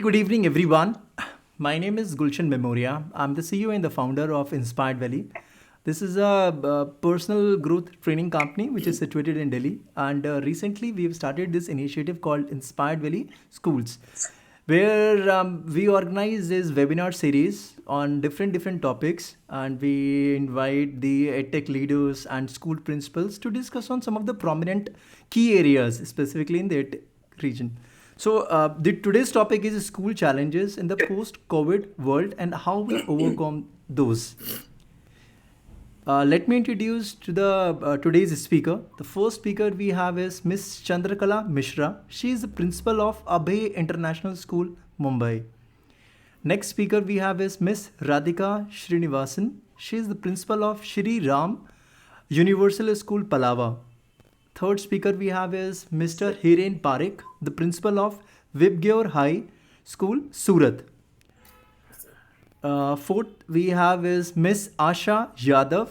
good evening, everyone. My name is Gulshan Memoria. I'm the CEO and the founder of Inspiredvalley. This is a personal growth training company which is situated in Delhi. And recently, we've started this initiative called Inspired Valley Schools, where we organize this webinar series on different topics, and we invite the edtech leaders and school principals to discuss on some of the prominent key areas, specifically in the edtech region. So, today's topic is school challenges in the post-COVID world and how we overcome those. Let me introduce to the today's speaker. The first speaker we have is Miss Chandrakala Mishra. She is the principal of Abhay International School, Mumbai. Next speaker we have is Miss Radhika Srinivasan. She is the principal of Shri Universal School, Palava. Third speaker we have is Mr. Hiren Parikh, the principal of Vibgyor High School, Surat. Fourth we have is Miss Asha Yadav.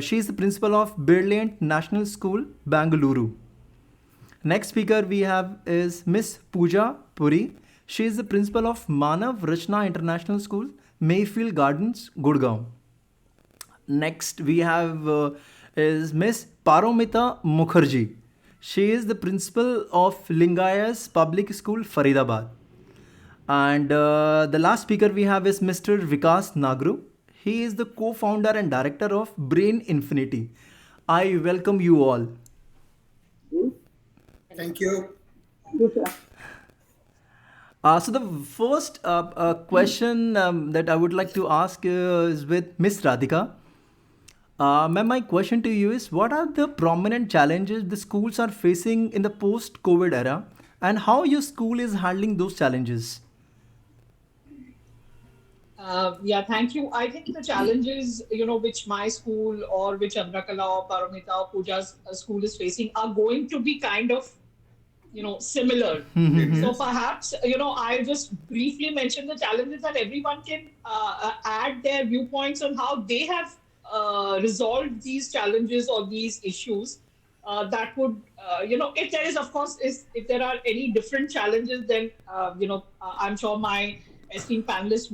She is the principal of Brilliant National School, Bengaluru. Next speaker we have is Miss Pooja Puri. She is the principal of Manav Rachna International School, Mayfield Gardens, Gurugram. Next we have is Miss Paromita Mukherjee. She is the principal of Lingaya's Public School, Faridabad. And the last speaker we have is Mr. Vikaas Naagru. He is the co-founder and director of Brain Infinity. I welcome you all. Thank you. So the first question that I would like to ask is with Miss Radhika. Ma'am, my question to you is, what are the prominent challenges the schools are facing in the post-COVID era, and how your school is handling those challenges? Yeah, thank you. I think the challenges, which my school or which Chandrakala or Paromita or Pooja's school is facing are going to be kind of, similar. So perhaps, I'll just briefly mention the challenges that everyone can add their viewpoints on how they have resolved these challenges or these issues. That would, if there is, of course, if there are any different challenges, then, I'm sure my esteemed panelists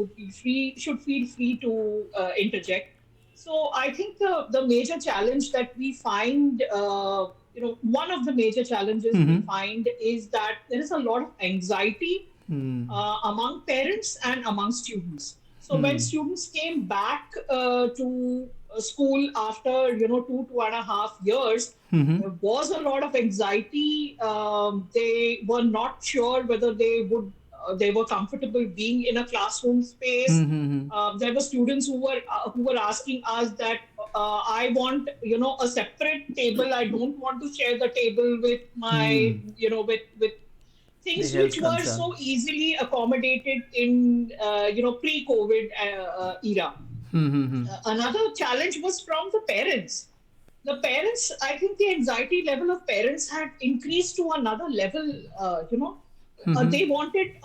should feel free to interject. So I think the major challenge that we find, one of the major challenges we find is that there is a lot of anxiety among parents and among students. So when students came back to school after 2.5 years, there was a lot of anxiety. They were not sure whether they were comfortable being in a classroom space. There were students who were asking us that I want a separate table. I don't want to share the table with my with things which were so easily accommodated in pre-COVID era. Another challenge was from the parents. The parents, I think the anxiety level of parents had increased to another level. They wanted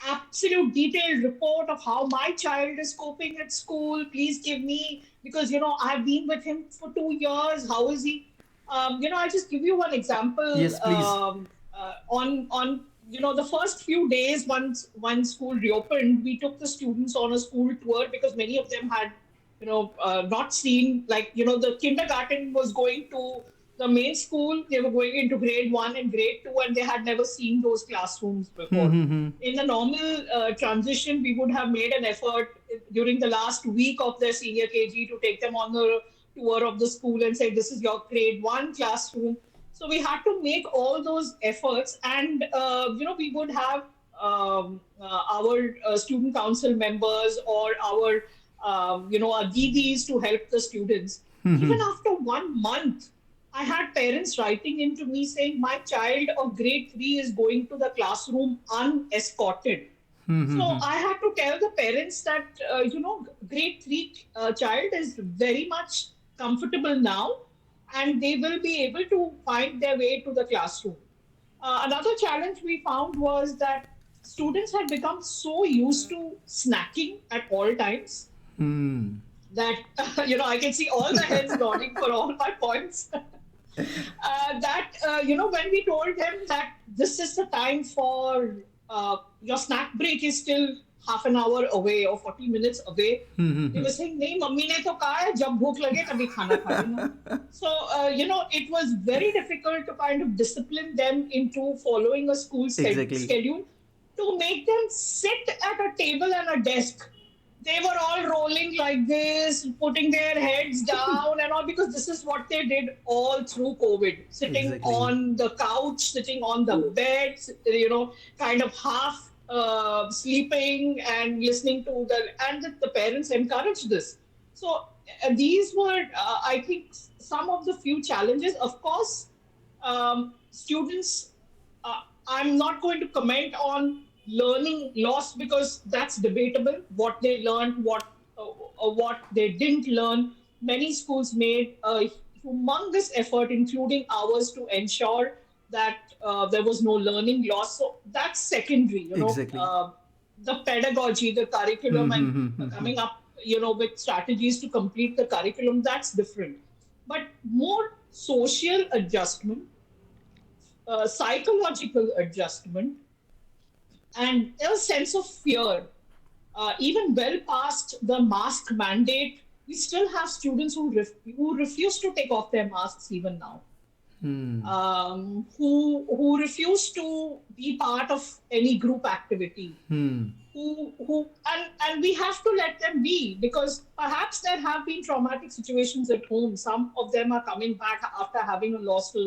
absolute detailed report of how my child is coping at school. Please give me, because I've been with him for 2 years. How is he? I'll just give you one example. Yes, please. On the first few days, once school reopened, we took the students on a school tour because many of them had not seen, the kindergarten was going to the main school. They were going into grade 1 and grade 2, and they had never seen those classrooms before. In the normal transition, we would have made an effort during the last week of their senior KG to take them on the tour of the school and say, this is your grade 1 classroom. So we had to make all those efforts, and we would have our student council members or our our DDs to help the students. Even after 1 month, I had parents writing into me saying, my child of grade 3 is going to the classroom unescorted. So I had to tell the parents that, grade 3 child is very much comfortable now, and they will be able to find their way to the classroom. Another challenge we found was that students had become so used to snacking at all times that, I can see all the heads nodding for all my points. When we told them that this is the time for your snack break is still half an hour away or 40 minutes away, they were saying, "नहीं, mummy ने तो कहा है जब भूख लगे तभी खाना खा लेना." So, it was very difficult to kind of discipline them into following a school Exactly. schedule to make them sit at a table and a desk. They were all rolling like this, putting their heads down and all, because this is what they did all through COVID, sitting Exactly. on the couch, sitting on the bed, kind of half sleeping and listening to and the parents encouraged this. So these were, I think, some of the few challenges. Of course, students, I'm not going to comment on learning loss because that's debatable. What they learned, what they didn't learn. Many schools made a humongous effort, including ours, to ensure that there was no learning loss. So that's secondary. Exactly. The pedagogy, the curriculum, and coming up, with strategies to complete the curriculum. That's different. But more social adjustment, psychological adjustment, and a sense of fear. Even well past the mask mandate, we still have students who refuse to take off their masks even now, who refuse to be part of any group activity, and we have to let them be, because perhaps there have been traumatic situations at home. Some of them are coming back after having lost a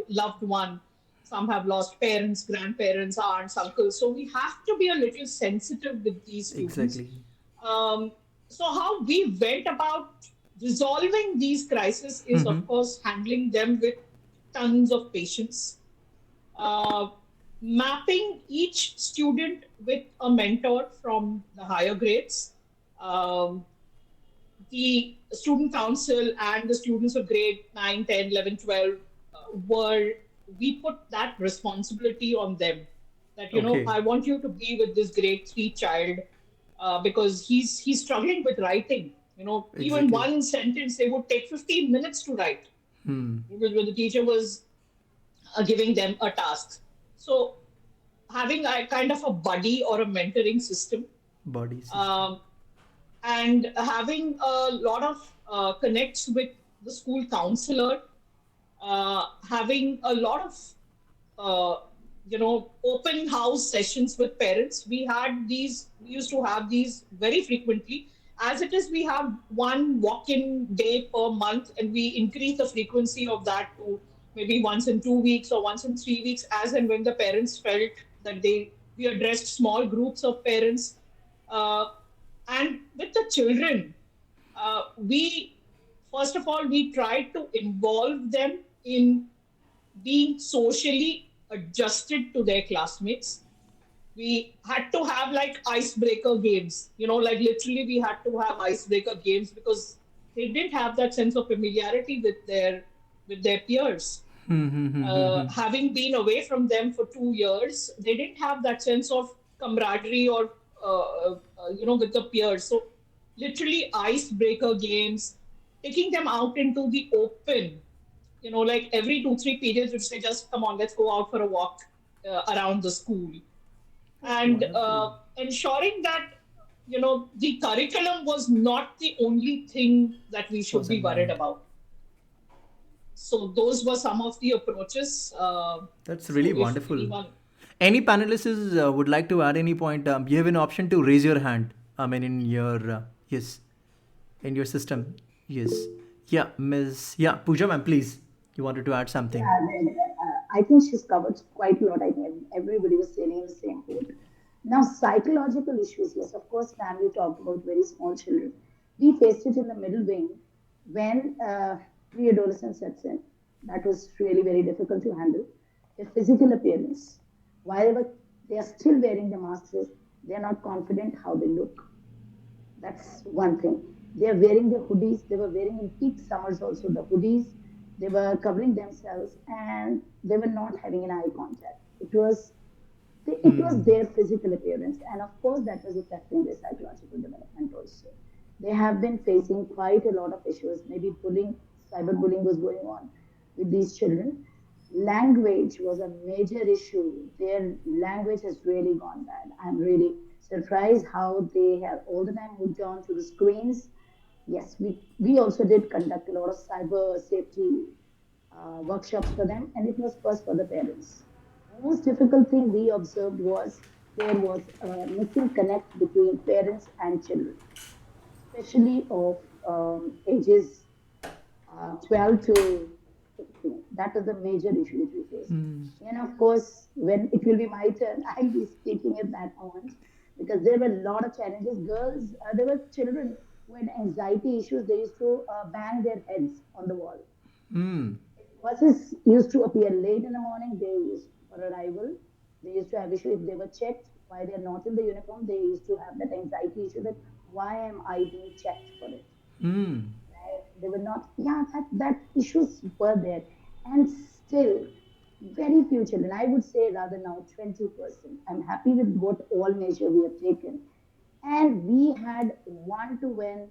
loved one. Some have lost parents, grandparents, aunts, uncles. So we have to be a little sensitive with these students. Exactly. Um, so how we went about resolving these crises is, of course, handling them with tons of patience, uh, mapping each student with a mentor from the higher grades. Um, the student council and the students of grade 9, 10, 11, 12 were, we put that responsibility on them, that, Okay. I want you to be with this grade 3 child, because he's struggling with writing. Even Exactly. one sentence, they would take 15 minutes to write, when the teacher was giving them a task. So having a kind of a buddy or a mentoring system, Body system. um, and having a lot of connects with the school counselor, having a lot of open house sessions with parents. We used to have these very frequently. As it is, we have one walk-in day per month, and we increase the frequency of that to maybe once in 2 weeks or once in 3 weeks, as and when the parents felt that we addressed small groups of parents. Uh, and with the children, we first of all, we tried to involve them in being socially adjusted to their classmates. We had to have like icebreaker games, like literally we had to have icebreaker games, because they didn't have that sense of familiarity with their peers. Having been away from them for 2 years, they didn't have that sense of camaraderie or with the peers. So literally icebreaker games, taking them out into the open, like every 2, 3 periods, which say, just come on, let's go out for a walk around the school, That's and wonderful. ensuring that the curriculum was not the only thing that we should Was be in worried mind. about. So those were some of the approaches. That's really So if wonderful. anyone, Any panelists would like to add any point? You have an option to raise your hand. I mean, in your yes, in your system. Yes. Yeah, Miss. Yeah, Pooja, ma'am, please. You wanted to add something. Yeah, I think she's covered quite a lot. I think everybody was sailing in the same boat. Now, psychological issues, yes, of course, family talked about very small children. We faced it in the middle wing when pre-adolescence sets in. That was really very difficult to handle. Their physical appearance, while they are still wearing the masks, they are not confident how they look. That's one thing. They are wearing the hoodies. They were wearing in peak summers also the hoodies. They were covering themselves and they were not having an eye contact. It was their physical appearance, and of course that was affecting their psychological development also. They have been facing quite a lot of issues. Maybe bullying, cyberbullying was going on. with these children. Language was a major issue. Their language has really gone bad. I'm really surprised how they have all the time moved on to the screens. Yes, we also did conduct a lot of cyber safety workshops for them, and it was first for the parents. Most difficult thing we observed was there was a missing connect between parents and children, especially of ages 12 to 16. That is the major issue which we face. And of course, when it will be my turn, I'll be speaking at that moment because there were a lot of challenges. Girls, there were children who had anxiety issues. They used to bang their heads on the wall. Hmm. Buses used to appear late in the morning. They used for arrival. They used to have issue if they were checked why they are not in the uniform. They used to have that anxiety issue that why am I being checked for it? Hmm. They were not. Yeah, that issues were there, and still very few children. I would say rather now 20%. I'm happy with what all measure we have taken, and we had one-to-one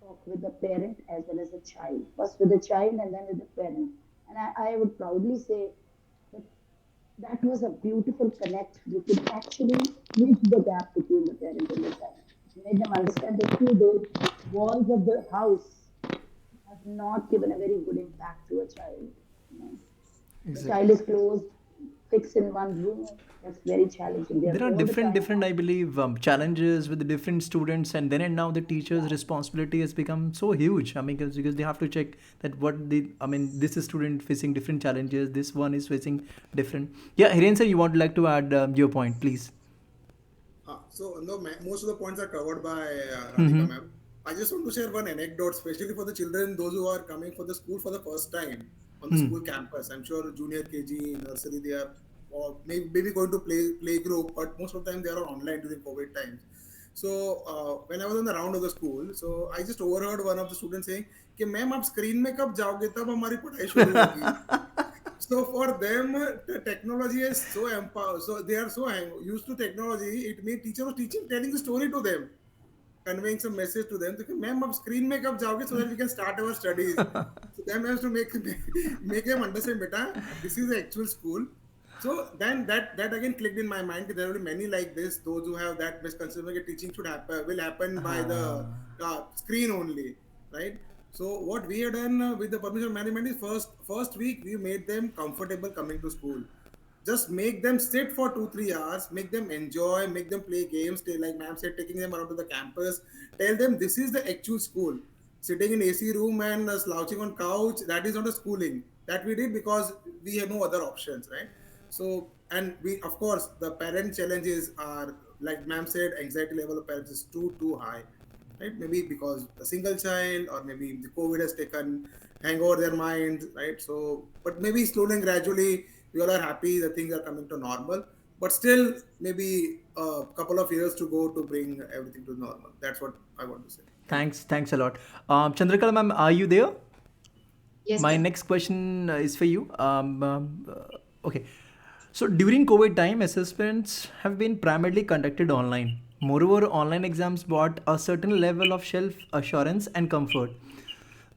talk with the parent as well as the child. First with the child and then with the parent. And I would proudly say that that was a beautiful connect. We could actually bridge the gap between the parent and the child. Made them understand that see, those walls of the house have not given a very good impact to a child. You know, the child Exactly. is closed, fixed in one room. That's very challenging. They are There are all the different, time different, on. I believe, challenges with the different students, and then and now the teacher's Yeah. responsibility has become so huge. I mean, because they have to check that what the, I mean, this is student facing different challenges, this one is facing different. Yeah, Hiren sir, you want like to add your point, please? So no, most of the points are covered by Radhika Mm-hmm. ma'am. I just want to share one anecdote, especially for the children, those who are coming for the school for the first time on the Hmm. school campus. I'm sure junior KG, nursery, they are, or maybe going to play group, but most of the time they are online during COVID times. So when I was on the round of the school, so I just overheard one of the students saying, "कि ma'am आप screen में कब जाओगे तब हमारी पढ़ाई शुरू होगी." So for them, the technology is so empowered. So they are so used to technology. It made teacher was teaching, telling the story to them, conveying some message to them. तो कि मैम आप screen में कब जाओगे so that we can start our studies. So them has to make make them understand, beta, this is the actual school. So then that again clicked in my mind. There will be many like this. Those who have that misconception that teaching should happen will happen by the screen only, right? So what we have done with the permission management is first week we made them comfortable coming to school. Just make them sit for 2-3 hours, make them enjoy, make them play games. Like ma'am said, taking them around to the campus. Tell them this is the actual school. Sitting in AC room and slouching on couch, that is not a schooling. That we did because we have no other options, right? So and we of course the parent challenges are like ma'am said, anxiety level of parents is too high, right? Maybe because a single child, or maybe the COVID has taken hang over their minds, right? So, but maybe slowly and gradually, we all are happy that things are coming to normal. But still, maybe a couple of years to go to bring everything to normal. That's what I want to say. Thank you. Thanks a lot. Chandrakala ma'am, are you there? Yes, My sir. next question is for you. Okay. So during COVID time, assessments have been primarily conducted online. Moreover, online exams brought a certain level of self assurance and comfort.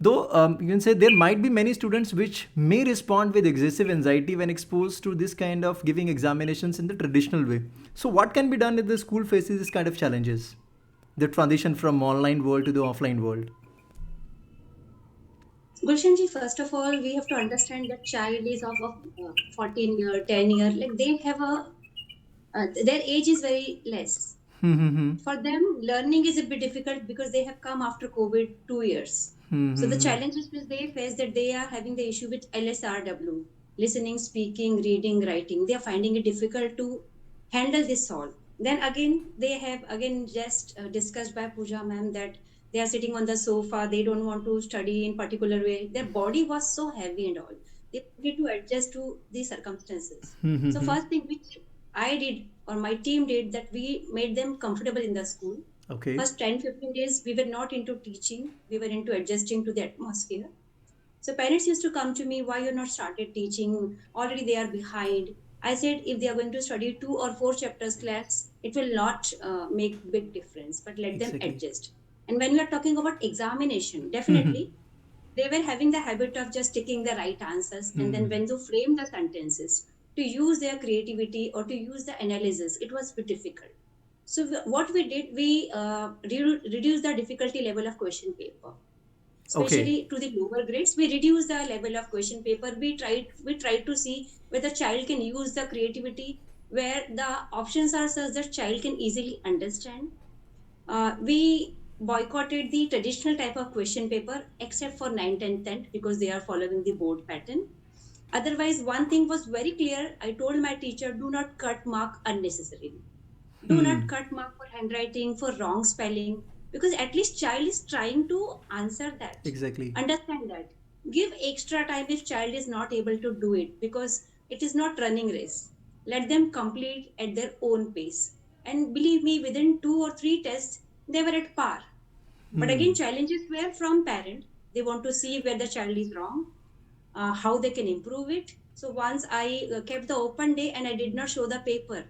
Though you can say there might be many students which may respond with excessive anxiety when exposed to this kind of giving examinations in the traditional way. So, what can be done if the school faces this kind of challenges? The transition from online world to the offline world. Gulshan ji, first of all, we have to understand that child is of 14 year, 10 year, like they have their age is very less. Hmm. For them, learning is a bit difficult because they have come after COVID 2 years. So the Hmm. challenges which they face that they are having the issue with LSRW, listening, speaking, reading, writing. They are finding it difficult to handle this all. Then again, they have again just discussed by Pooja ma'am that they are sitting on the sofa. They don't want to study in particular way. Their body was so heavy and all. They need to adjust to the circumstances. So Hmm. first thing which I did or my team did that we made them comfortable in the school. Okay. First 10-15 days, we were not into teaching, we were into adjusting to the atmosphere. So parents used to come to me, why you're not started teaching? Already they are behind. I said, if they are going to study 2 or 4 chapters class, it will not make big difference, but let them Exactly. adjust. And when we are talking about examination, Hmm. definitely they were having the habit of just taking the right answers, and then when to frame the sentences, to use their creativity or to use the analysis, it was bit difficult. So what we did, we reduced the difficulty level of question paper, Okay. especially to the lower grades. We reduced the level of question paper. We tried to see whether child can use the creativity, where the options are such that child can easily understand. We boycotted the traditional type of question paper except for 9th and 10th because they are following the board pattern. Otherwise, one thing was very clear. I told my teacher, do not cut mark unnecessarily. Do not cut mark for handwriting, for wrong spelling, because at least child is trying to answer that, Exactly. understand that. Give extra time if child is not able to do it, because it is not running race. Let them complete at their own pace. And believe me, within 2 or 3 tests, they were at par. But again, challenges were from parent. They want to see where the child is wrong, how they can improve it. So once I kept the open day and I did not show the paper.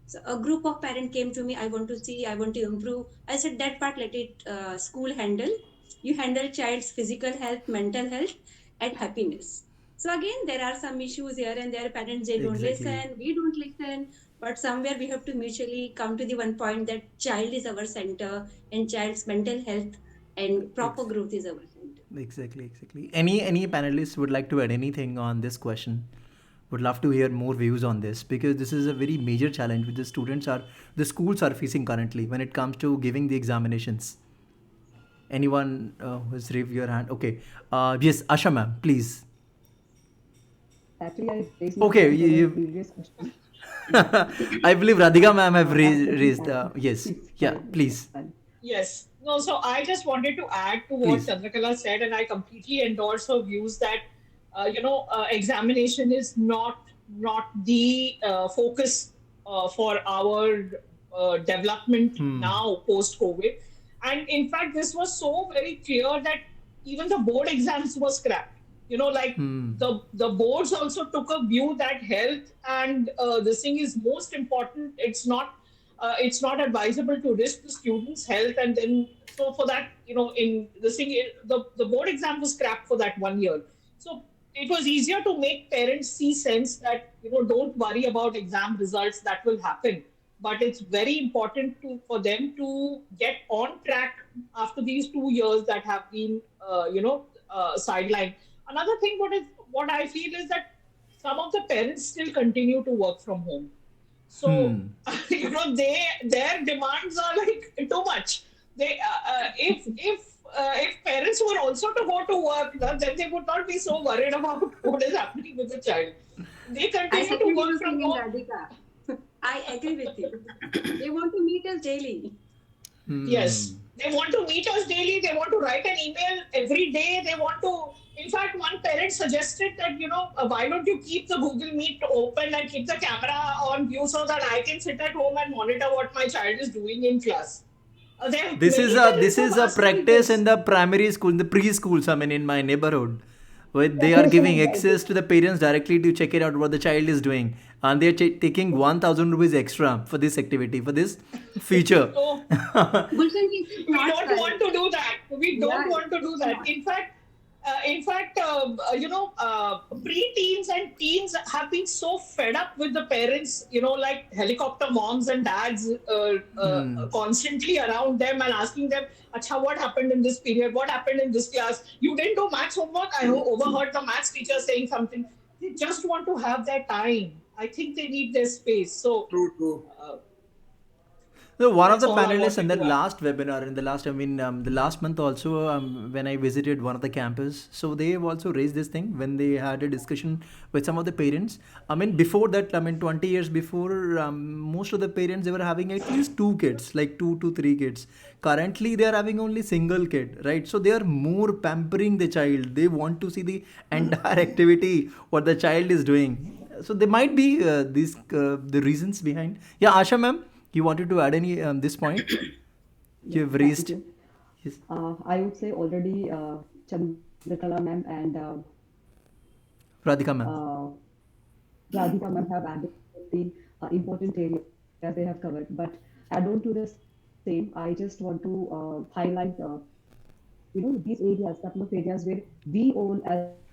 So a group of parents came to me, I want to see, I want to improve. I said, that part let it school handle. You handle child's physical health, mental health, and happiness. So again, there are some issues here and there. Parents, they don't Exactly. listen, we don't listen. But somewhere we have to mutually come to the one point that child is our center and child's mental health and proper Ex- growth is our center. exactly. Exactly. Any panelists would like to add anything on this question? Would love to hear more views on this because this is a very major challenge which the schools are facing currently when it comes to giving the examinations. Anyone who's raised your hand? Okay. Yes, Asha ma'am, please. Actually, I raised my Okay, hand for the you previous question. I believe Radhika ma'am have Absolutely raised. fine. Yes, It's yeah, fine. please, It's fine. Yes. No, so I just wanted to add to what please. Chandrakala said, and I completely endorse her views that examination is not the focus for our development now post COVID. And in fact, this was so very clear that even the board exams were scrapped. Like the boards also took a view that health and this thing is most important. It's not advisable to risk the students' health, and then so for that, in the thing, the board exam was scrapped for that 1 year. So it was easier to make parents see sense that don't worry about exam results, that will happen. But it's very important for them to get on track after these 2 years that have been sidelined. Another thing, what I feel is that some of the parents still continue to work from home. So their demands are like too much. If parents were also to go to work, then they would not be so worried about what is happening with the child. They I continue to second your work from opinion, home. Radhika. I agree with you. They want to meet us daily. Yes, they want to meet us daily. They want to write an email every day. They want to. In fact, one parent suggested that why don't you keep the Google Meet open and keep the camera on view so that I can sit at home and monitor what my child is doing in class. There many This parents have is a asked me practice in this. the primary school, in the preschools. I mean, in my neighborhood, where they are Profession giving advisor. access to the parents directly to check it out what the child is doing, and they're taking 1,000 rupees extra for this activity for this feature. So Gulshan, this is we not don't right. want to do that. We don't Yeah, want to do it's that. not. In fact, pre-teens and teens have been so fed up with the parents, like helicopter moms and dads constantly around them and asking them, Acha, what happened in this period? What happened in this class? You didn't do maths homework? I overheard the maths teacher saying something. They just want to have their time. I think they need their space. So True, true. uh, So one of that's the all I panelists in wanted the to add. last webinar, the last month also, when I visited one of the campus, so they have also raised this thing when they had a discussion with some of the parents. I mean, before that, 20 years before, most of the parents, they were having at least two kids, like 2 to 3 kids. Currently, they are having only single kid, right? So they are more pampering the child. They want to see the entire activity, what the child is doing. So there might be the reasons behind. Yeah, Asha ma'am. You wanted to add any this point? Yeah, You've thank raised. you. Yes. I would say already Chandrakala ma'am and Radhika ma'am. Radhika ma'am have added the important areas they have covered. But add on to the same, I just want to highlight these areas, couple of areas where we all,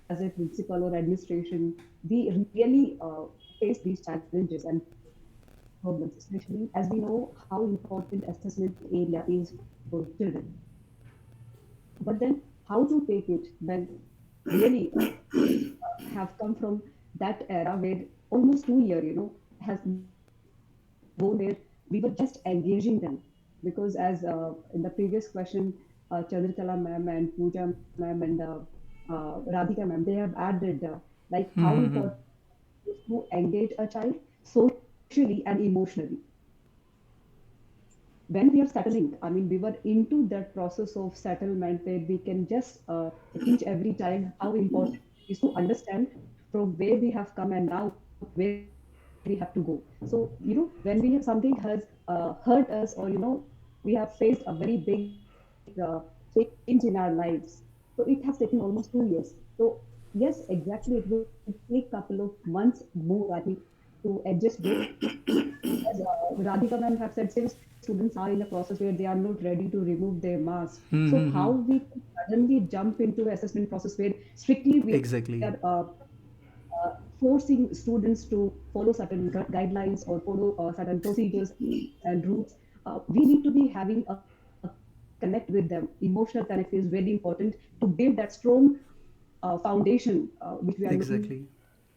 as a principal or administration, we really face these challenges and problems, especially as we know how important assessment area is for children. But then, how to take it when really have come from that era where almost 2 year, has gone where we were just engaging them. Because as in the previous question, Chandrakala ma'am and Pooja ma'am and Radhika ma'am, they have added like how important it is to engage a child socially and emotionally. When we are settling, I mean, we were into that process of settlement where we can just teach every child how important it is to understand from where we have come and now where we have to go. So, when we have something has hurt us, or we have faced a very big change in our lives. So it has taken almost 2 years. So yes, exactly, it will take couple of months more, I think, to adjust with. As Radhika ma'am have said, still students are in a process where they are not ready to remove their mask. So how we can suddenly jump into assessment process where strictly we are Exactly. forcing students to follow certain guidelines or follow certain procedures and rules. We need to be having a connect with them. Emotional connect is very important to build that strong foundation which we are looking for. Exactly.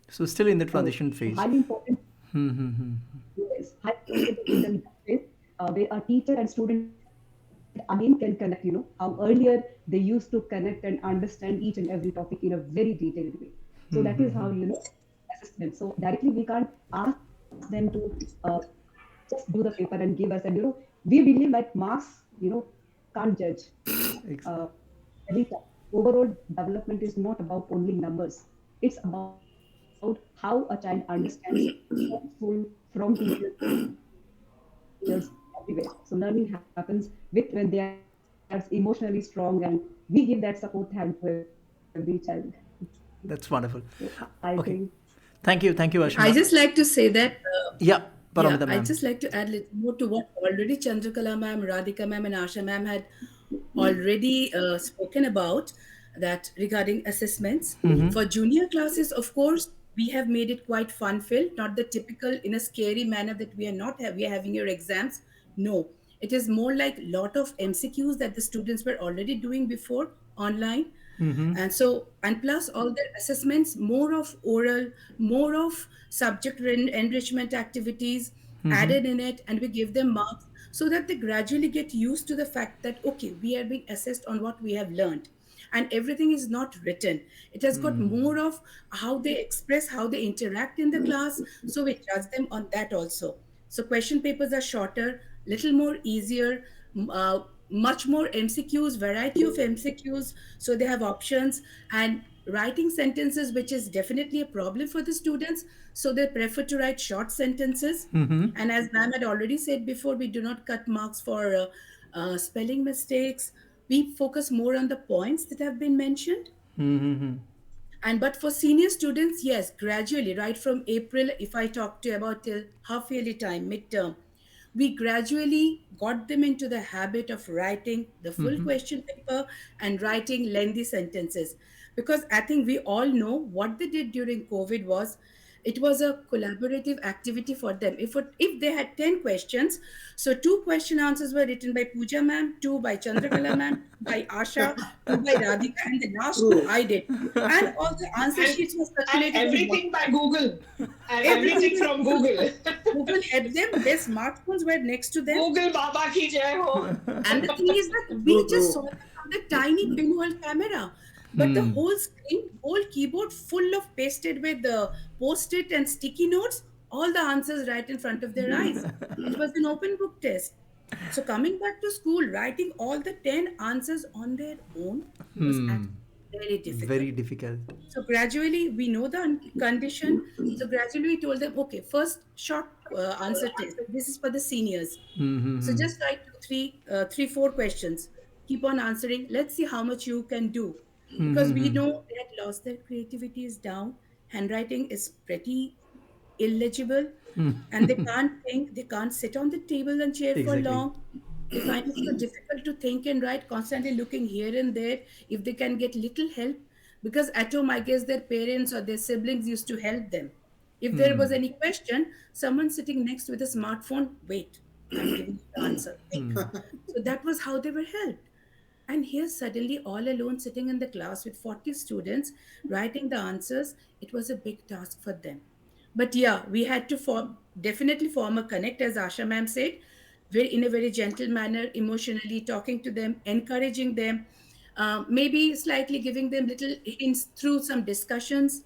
So still in the So transition highly phase. important, Mm-hmm. yes, highly important to build them in that phase where a teacher and student again can connect. How earlier they used to connect and understand each and every topic in a very detailed way. So that is how assessment. So directly we can't ask them to uh, just do the paper and give us. And we believe like marks, can't judge uh, Ex- every time. Overall development is not about only numbers. It's about how a child understands from school, from teachers, peers, everywhere. So learning happens with when they are emotionally strong, and we give that support hand to every child. That's So wonderful. I think Okay. Thank you. Thank you, I Ashima. just like to say that, Yeah, yeah, Paromita I ma'am. just like to add a little more to what already Chandrakala ma'am, Radhika ma'am, and Asha ma'am had already spoken about, that regarding assessments. For junior classes, of course, we have made it quite fun-filled, not the typical in a scary manner that we are having your exams. No, it is more like lot of MCQs that the students were already doing before online. And so, and plus all their assessments, more of oral, more of subject enrichment activities added in it, and we give them marks so that they gradually get used to the fact that okay, we are being assessed on what we have learned, and everything is not written. It has got more of how they express, how they interact in the class, so we judge them on that also. So question papers are shorter, little more easier, much more MCQs, variety of MCQs, so they have options, and writing sentences, which is definitely a problem for the students, so they prefer to write short sentences. And as ma'am had already said before, we do not cut marks for spelling mistakes. We focus more on the points that have been mentioned. And but for senior students, yes, gradually, right from April, if I talk to you about till half yearly time, midterm, we gradually got them into the habit of writing the full question paper and writing lengthy sentences. Because I think we all know what they did during COVID was, it was a collaborative activity for them. If they had 10 questions, so two question answers were written by Pooja ma'am, two by Chandrakala ma'am, by Asha, two by Radhika, and the last two True. I did. And all the answer and sheets were and circulated on everything by WhatsApp. Google, and Everything everything was from Google. Google. Google helped them. Their smartphones were next to them. Google Baba ki jai ho. And the thing is that we True, just saw true. them from the tiny pinhole camera. But the whole screen, whole keyboard full of pasted with the post-it and sticky notes, all the answers right in front of their eyes. It was an open book test. So coming back to school, writing all the 10 answers on their own was actually very difficult. Very difficult. So gradually, we know the condition. So gradually, we told them, okay, first short answer test. This is for the seniors. So just write three, 4 questions. Keep on answering. Let's see how much you can do, because we know they had lost their creativity is down. Handwriting is pretty illegible, and they can't think. They can't sit on the table and chair for Exactly. long. They find it so difficult to think and write, constantly looking here and there if they can get little help. Because at home, I guess their parents or their siblings used to help them. If there was any question, someone sitting next with a smartphone, wait, I'm giving you the answer. Think. So that was how they were helped. And here, suddenly, all alone, sitting in the class with 40 students, writing the answers, it was a big task for them. But yeah, we had to definitely form a connect, as Asha ma'am said, in a very gentle manner, emotionally talking to them, encouraging them, maybe slightly giving them little hints through some discussions.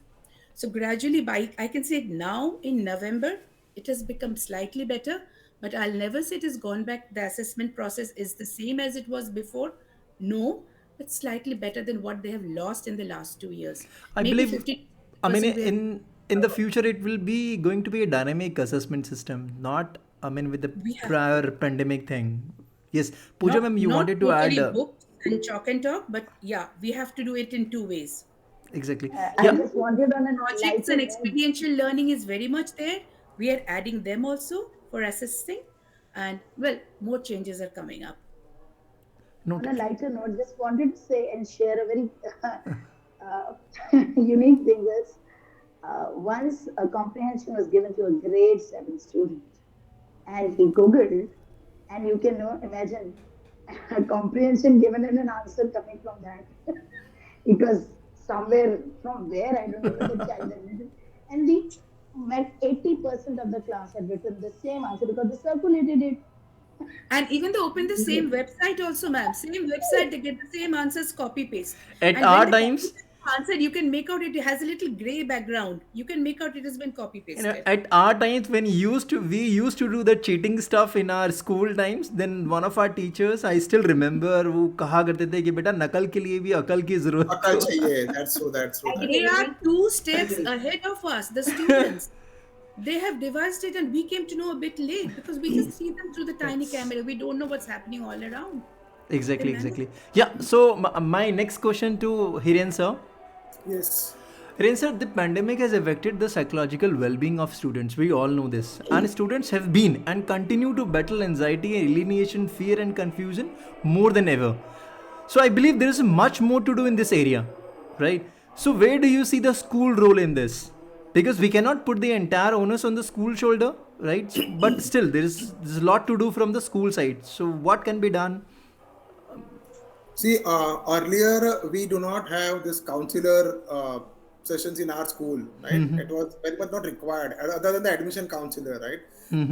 So gradually, by I can say now in November, it has become slightly better, but I'll never say it has gone back. The assessment process is the same as it was before. No, but slightly better than what they have lost in the last 2 years. I Maybe believe, 50% I mean, we have in the covered. future, it will be going to be a dynamic assessment system, not, I mean, with the We have to. prior pandemic thing. Yes, Pooja Not ma'am, you not wanted to add, totally books and chalk and talk, but yeah, we have to do it in two ways. exactly. I Yeah, just wanted on a Projects lighter and note. experiential learning is very much there. We are adding them also for assisting, and well, more changes are coming up. On a noted. lighter note, just wanted to say and share a very uh, unique thing is once a comprehension was given to a grade 7 student and he googled, and you can imagine a comprehension given and an answer coming from that. It was somewhere from where, I don't know where the child had written. And the 80% of the class had written the same answer because they circulated it. And even they open the same website also, ma'am. Same website, they get the same answers, copy paste. At And when our they copy times, paste the answer, you can make out it has a little gray background. You can make out it has been copy pasted. at our times when we used to do the cheating stuff in our school times, then one of our teachers, I still remember, वो कहा करते थे कि बेटा नकल के लिए भी अकल की जरूरत अकल हो. चाहिए. That's so that. They Agree, are agree, two steps agree. ahead of us, the students. They have devised it, and we came to know a bit late because we just see them through the tiny camera. We don't know what's happening all around. They Exactly, manage. exactly. Yeah. So my next question to Hiren sir. Yes. Hiren sir, the pandemic has affected the psychological well-being of students. We all know this, and students have been and continue to battle anxiety, alienation, fear, and confusion more than ever. So I believe there is much more to do in this area, right? So where do you see the school role in this? Because we cannot put the entire onus on the school shoulder, right? So, but still, there's a lot to do from the school side. So what can be done? See, earlier we do not have this counselor sessions in our school, right? It was very much not required, other than the admission counselor, right?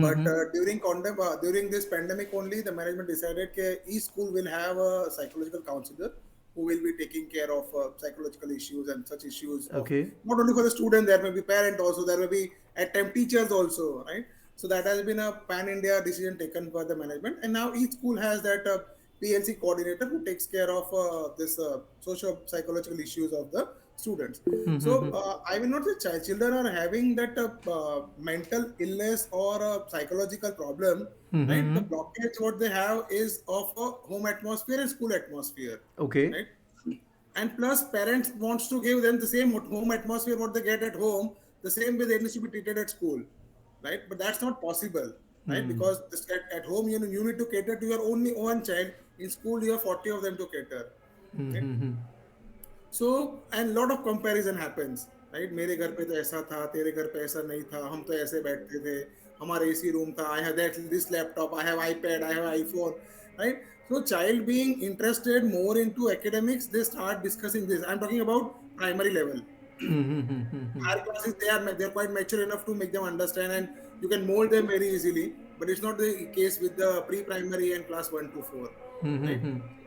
But during this pandemic only, the management decided that each school will have a psychological counselor who will be taking care of psychological issues and such issues of Okay. not only for the student, there may be parent also, there may be at time teachers also, right? So that has been a pan-India decision taken by the management, and now each school has that PLC coordinator who takes care of this social psychological issues of the students. So I will not say children are having that mental illness or a psychological problem, right? The blockage what they have is of a home atmosphere and school atmosphere, Okay. right? And plus parents wants to give them the same home atmosphere what they get at home, the same way they need to be treated at school, right? But that's not possible, right? Because this, at home you need to cater to your only one child. In school you have 40 of them to cater, right? So and lot of comparison happens, right? मेरे घर पे तो ऐसा था, तेरे घर पे ऐसा नहीं था, हम तो ऐसे बैठते थे, हमारा AC room था, I have that this laptop, I have iPad, I have iPhone, right? So child being interested more into academics, they start discussing this. I'm talking about primary level. Higher classes, they're quite mature enough to make them understand, and you can mold them very easily. But it's not the case with the pre-primary and class 1 to 4, right?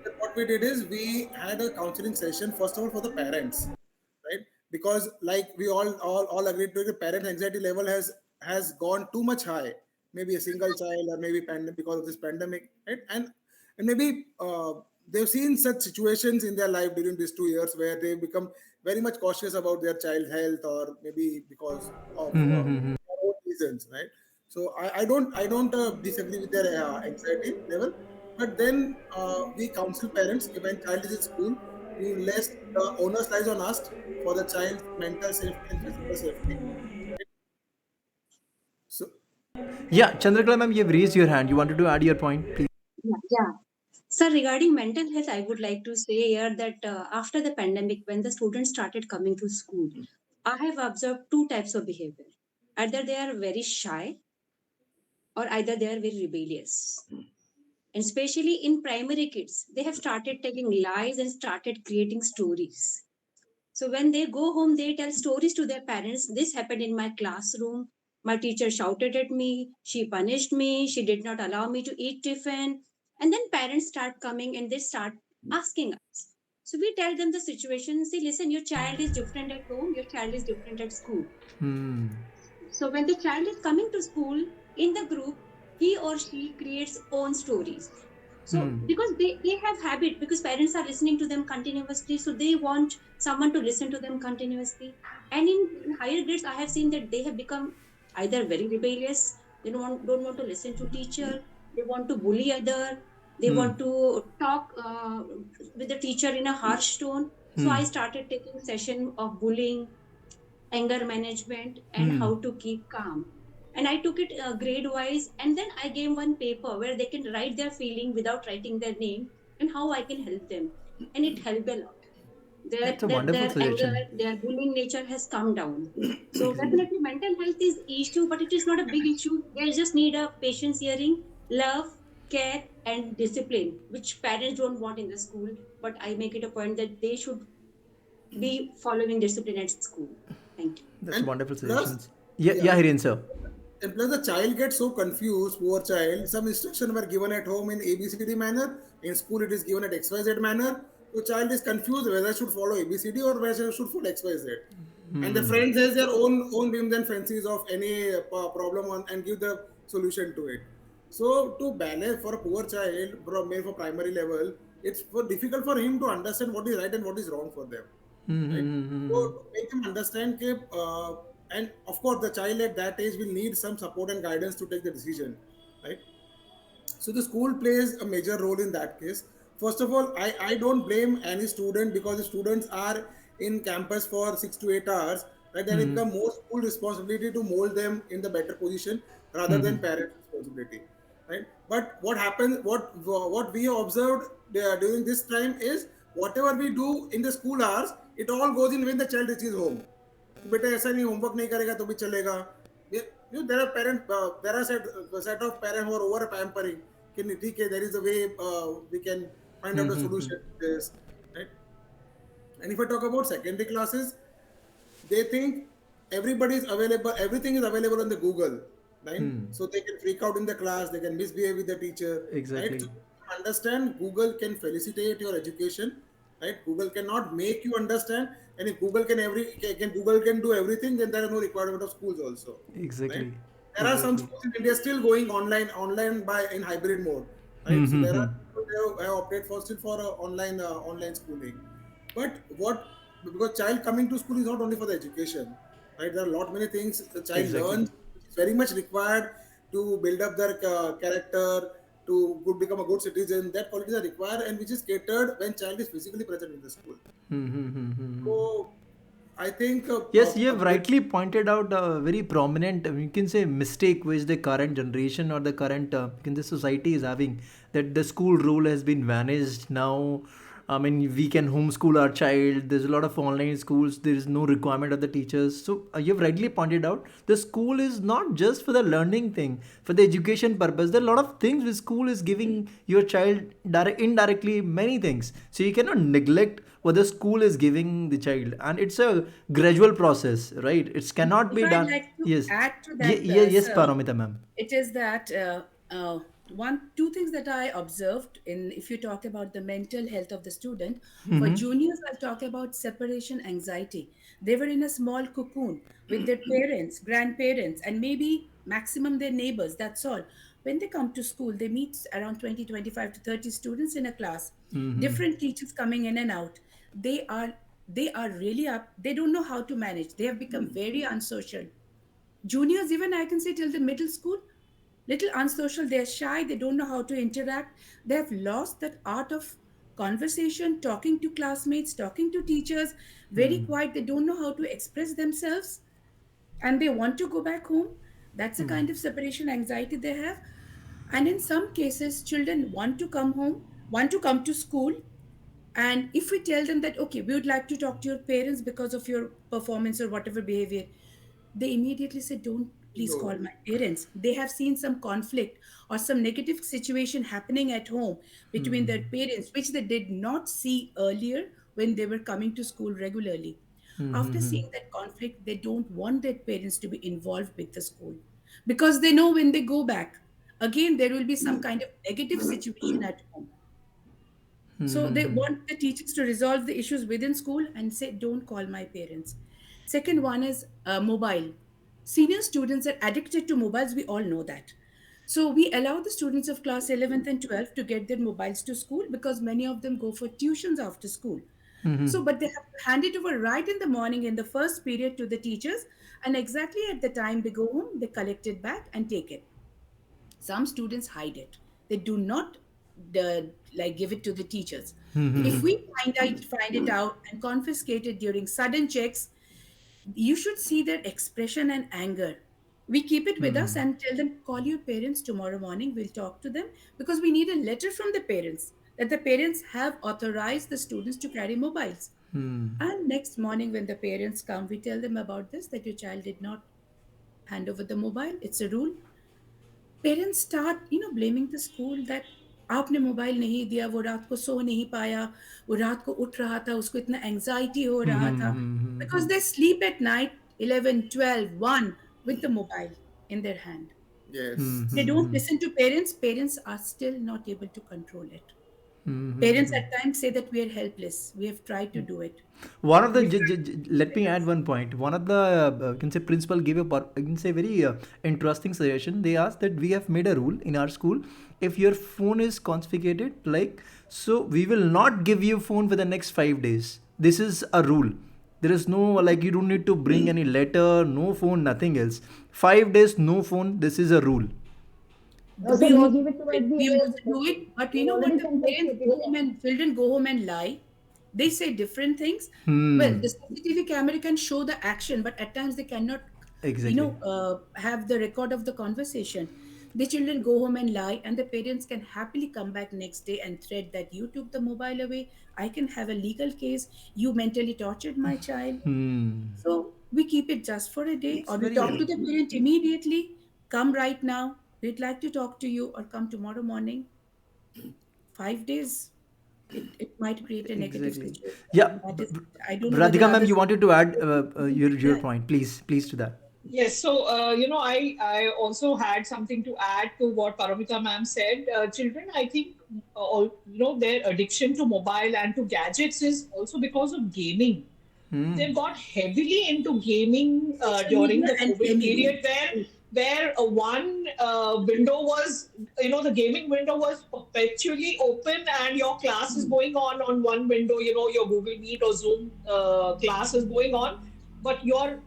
So what we did is we had a counseling session first of all for the parents, right? Because like we all agreed to, the parent anxiety level has gone too much high. Maybe a single child, or maybe because of this pandemic, right? And maybe they've seen such situations in their life during these 2 years where they become very much cautious about their child health, or maybe because of their own reasons, right? So I don't disagree with their anxiety level, but then we counsel parents when child is in school, you less the onus lies on us for the child's mental safety and physical safety. So Yeah, Chandrakala ma'am, you have raised your hand. You wanted to add your point, please. Yeah. So regarding mental health, I would like to say here that after the pandemic, when the students started coming to school, I have observed two types of behavior. Either they are very shy or either they are very rebellious. And especially in primary kids, they have started telling lies and started creating stories. So when they go home, they tell stories to their parents. This happened in my classroom. My teacher shouted at me. She punished me. She did not allow me to eat tiffin. And then parents start coming and they start asking us. So we tell them the situation. See, listen, your child is different at home. Your child is different at school. Hmm. So when the child is coming to school in the group, he or she creates own stories. So Hmm. because they have habit, because parents are listening to them continuously, so they want someone to listen to them continuously. And in higher grades, I have seen that they have become either very rebellious, they don't want to listen to teacher, they want to bully other, they Hmm. want to talk with the teacher in a harsh tone. So Hmm. I started taking session of bullying, anger management, and Hmm. how to keep calm. And I took it grade wise, and then I gave one paper where they can write their feeling without writing their name and how I can help them. And it helped a lot. That's a Their wonderful anger, suggestion. their bullying nature has come down. So Exactly. definitely mental health is issue, but it is not a big issue. They just need a patience hearing, love, care, and discipline, which parents don't want in the school. But I make it a point that they should be following discipline at school. Thank you. That's a And wonderful plus, suggestions. Yeah, yeah, yeah, Hiren sir. and plus the child gets so confused, poor child. Some instruction were given at home in ABCD manner. In school, it is given at XYZ manner. So child is confused whether should follow ABCD or whether should follow XYZ. And the friends has their own whims and fancies of any problem on and give the solution to it. So to balance for a poor child, made for primary level, it's difficult for him to understand what is right and what is wrong for them, right? So to make them understand, and of course, the child at that age will need some support and guidance to take the decision, right? So the school plays a major role in that case. First of all, I don't blame any student because the students are in campus for 6 to 8 hours, right? Then it becomes more school responsibility to mold them in the better position rather than parent responsibility, right? But what happens, what we observed during this time is whatever we do in the school hours, it all goes in when the child reaches home. कि बेटा ऐसा नहीं homework नहीं करेगा तो भी चलेगा. There are there are set of parents who are over pampering कि नहीं ठीक है, there is a way we can find out a solution to this, right? And if I talk about secondary classes, they think everybody is available, everything is available on the Google, right? So they can freak out in the class, they can misbehave with the teacher, right? So Exactly. understand Google can facilitate your education, right? Google cannot make you understand, and if Google can Google can do everything, then there is no requirement of schools also, right? Exactly. There are some Exactly. schools in India still going online by in hybrid mode, right? So there are people who have opted for still for online schooling. But what, because child coming to school is not only for the education, right? There are a lot many things the child Exactly. learns, which is very much required to build up their character, to good become a good citizen. That qualities are required and which is catered when child is physically present in the school. So I think Yes, you have rightly pointed out a very prominent, you can say, mistake which the current generation or the current you can say society is having, that the school rule has been vanished now. I mean, we can homeschool our child. There's a lot of online schools. There is no requirement of the teachers. So you have rightly pointed out the school is not just for the learning thing, for the education purpose. There are a lot of things which school is giving your child indirectly many things. So you cannot neglect what the school is giving the child, and it's a gradual process, right? It cannot If be I'd done. like to Yes. add to Yeah, that, yeah, yes, sir, Paramita ma'am. it is that two things that I observed in, if you talk about the mental health of the student, for juniors, I'll talk about separation anxiety. They were in a small cocoon with their parents, grandparents, and maybe maximum their neighbors. That's all. When they come to school, they meet around 20, 25 to 30 students in a class, different teachers coming in and out. They are they are really up. They don't know how to manage. They have become very unsocial. Juniors, even I can say till the middle school, little unsocial, they're shy, they don't know how to interact. They have lost that art of conversation, talking to classmates, talking to teachers, very quiet. They don't know how to express themselves and they want to go back home. That's a kind of separation anxiety they have. And in some cases, children want to come home, want to come to school. And if we tell them that, okay, we would like to talk to your parents because of your performance or whatever behavior, they immediately say, don't please No. call my parents. They have seen some conflict or some negative situation happening at home between their parents, which they did not see earlier when they were coming to school regularly. After seeing that conflict, they don't want their parents to be involved with the school because they know when they go back, again, there will be some kind of negative situation at home. So they want the teachers to resolve the issues within school and say, don't call my parents. Second one is mobile. Senior students are addicted to mobiles. We all know that. So we allow the students of class 11th and 12th to get their mobiles to school because many of them go for tuitions after school. So, but they have to hand it over right in the morning in the first period to the teachers. And exactly at the time they go home, they collect it back and take it. Some students hide it. They do not uh, like give it to the teachers. If we find it out and confiscate it during sudden checks, you should see their expression and anger. We keep it with us and tell them, call your parents tomorrow morning, we'll talk to them, because we need a letter from the parents that the parents have authorized the students to carry mobiles. And next morning when the parents come, we tell them about this, that your child did not hand over the mobile. It's a rule. Parents start blaming the school that आपने mobile नहीं दिया, वो रात को सो नहीं पाया, वो रात को उठ रहा था, उसको इतना एंजाइटी हो रहा था, because they sleep at night 11, 12, 1 with the mobile in their hand. Yes. They don't listen to parents. Parents are still not able to control it. Parents at times say that we are helpless. We have tried to do it. One of the let me add one point. One of the can say principal gave I can say very interesting suggestion. They asked that we have made a rule in our school. If your phone is confiscated, like, so we will not give you phone for the next 5 days. This is a rule. There is no, like, you don't need to bring any letter, no phone, nothing else. 5 days, no phone. This is a rule. No, so they give it to us. We also do it, but you know what? The parents go home and children go home and lie. They say different things. Well, the CCTV camera can show the action, but at times they cannot, Exactly. have the record of the conversation. The children go home and lie, and the parents can happily come back next day and threat that you took the mobile away. I can have a legal case. You mentally tortured my child. So we keep it just for a day, or we talk to the parent immediately. Come right now. We'd like to talk to you, or come tomorrow morning. 5 days. It might create a negative Exactly. situation. Yeah. That is, I don't know. Radhika whether ma'am, others- you wanted to add your point, please to that. Yes, so I also had something to add to what Paromita ma'am said. Children, I think, their addiction to mobile and to gadgets is also because of gaming. They've got heavily into gaming during the and COVID gaming. period, where one window was, the gaming window was perpetually open, and your class is going on one window. Your Google Meet or Zoom class is going on, but your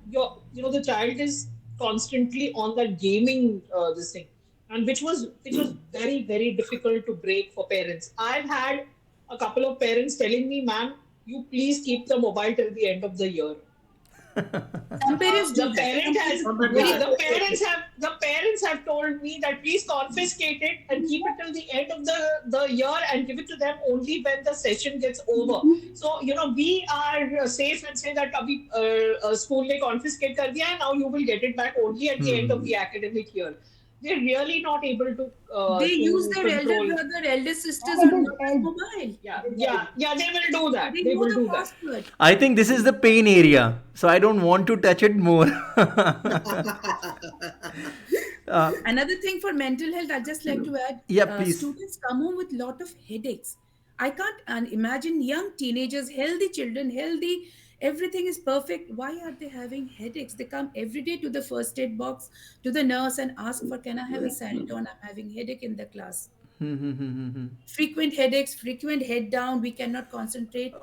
the child is constantly on that gaming this thing, and which was very, very difficult to break for parents. I've had a couple of parents telling me, ma'am, you please keep the mobile till the end of the year. Some parents do The that. the parents have told me that please confiscate it and keep it till the end of the year and give it to them only when the session gets over. So we are safe and say that abhi school ne confiscate kar diya hai, now you will get it back only at the end of the academic year. They're really not able to They to use their elder control. brother, elder sisters Yeah, on but mobile. Yeah, they will do that. They They know will the do that. password. I think this is the pain area, so I don't want to touch it more. Another thing for mental health, I'd just like to add, Yeah, please. students come home with lot of headaches. I can't imagine young teenagers, healthy children, healthy, everything is perfect. Why are they having headaches? They come every day to the first aid box, to the nurse and ask for, can I have a Saridon? I'm having headache in the class. Frequent headaches, frequent head down, we cannot concentrate.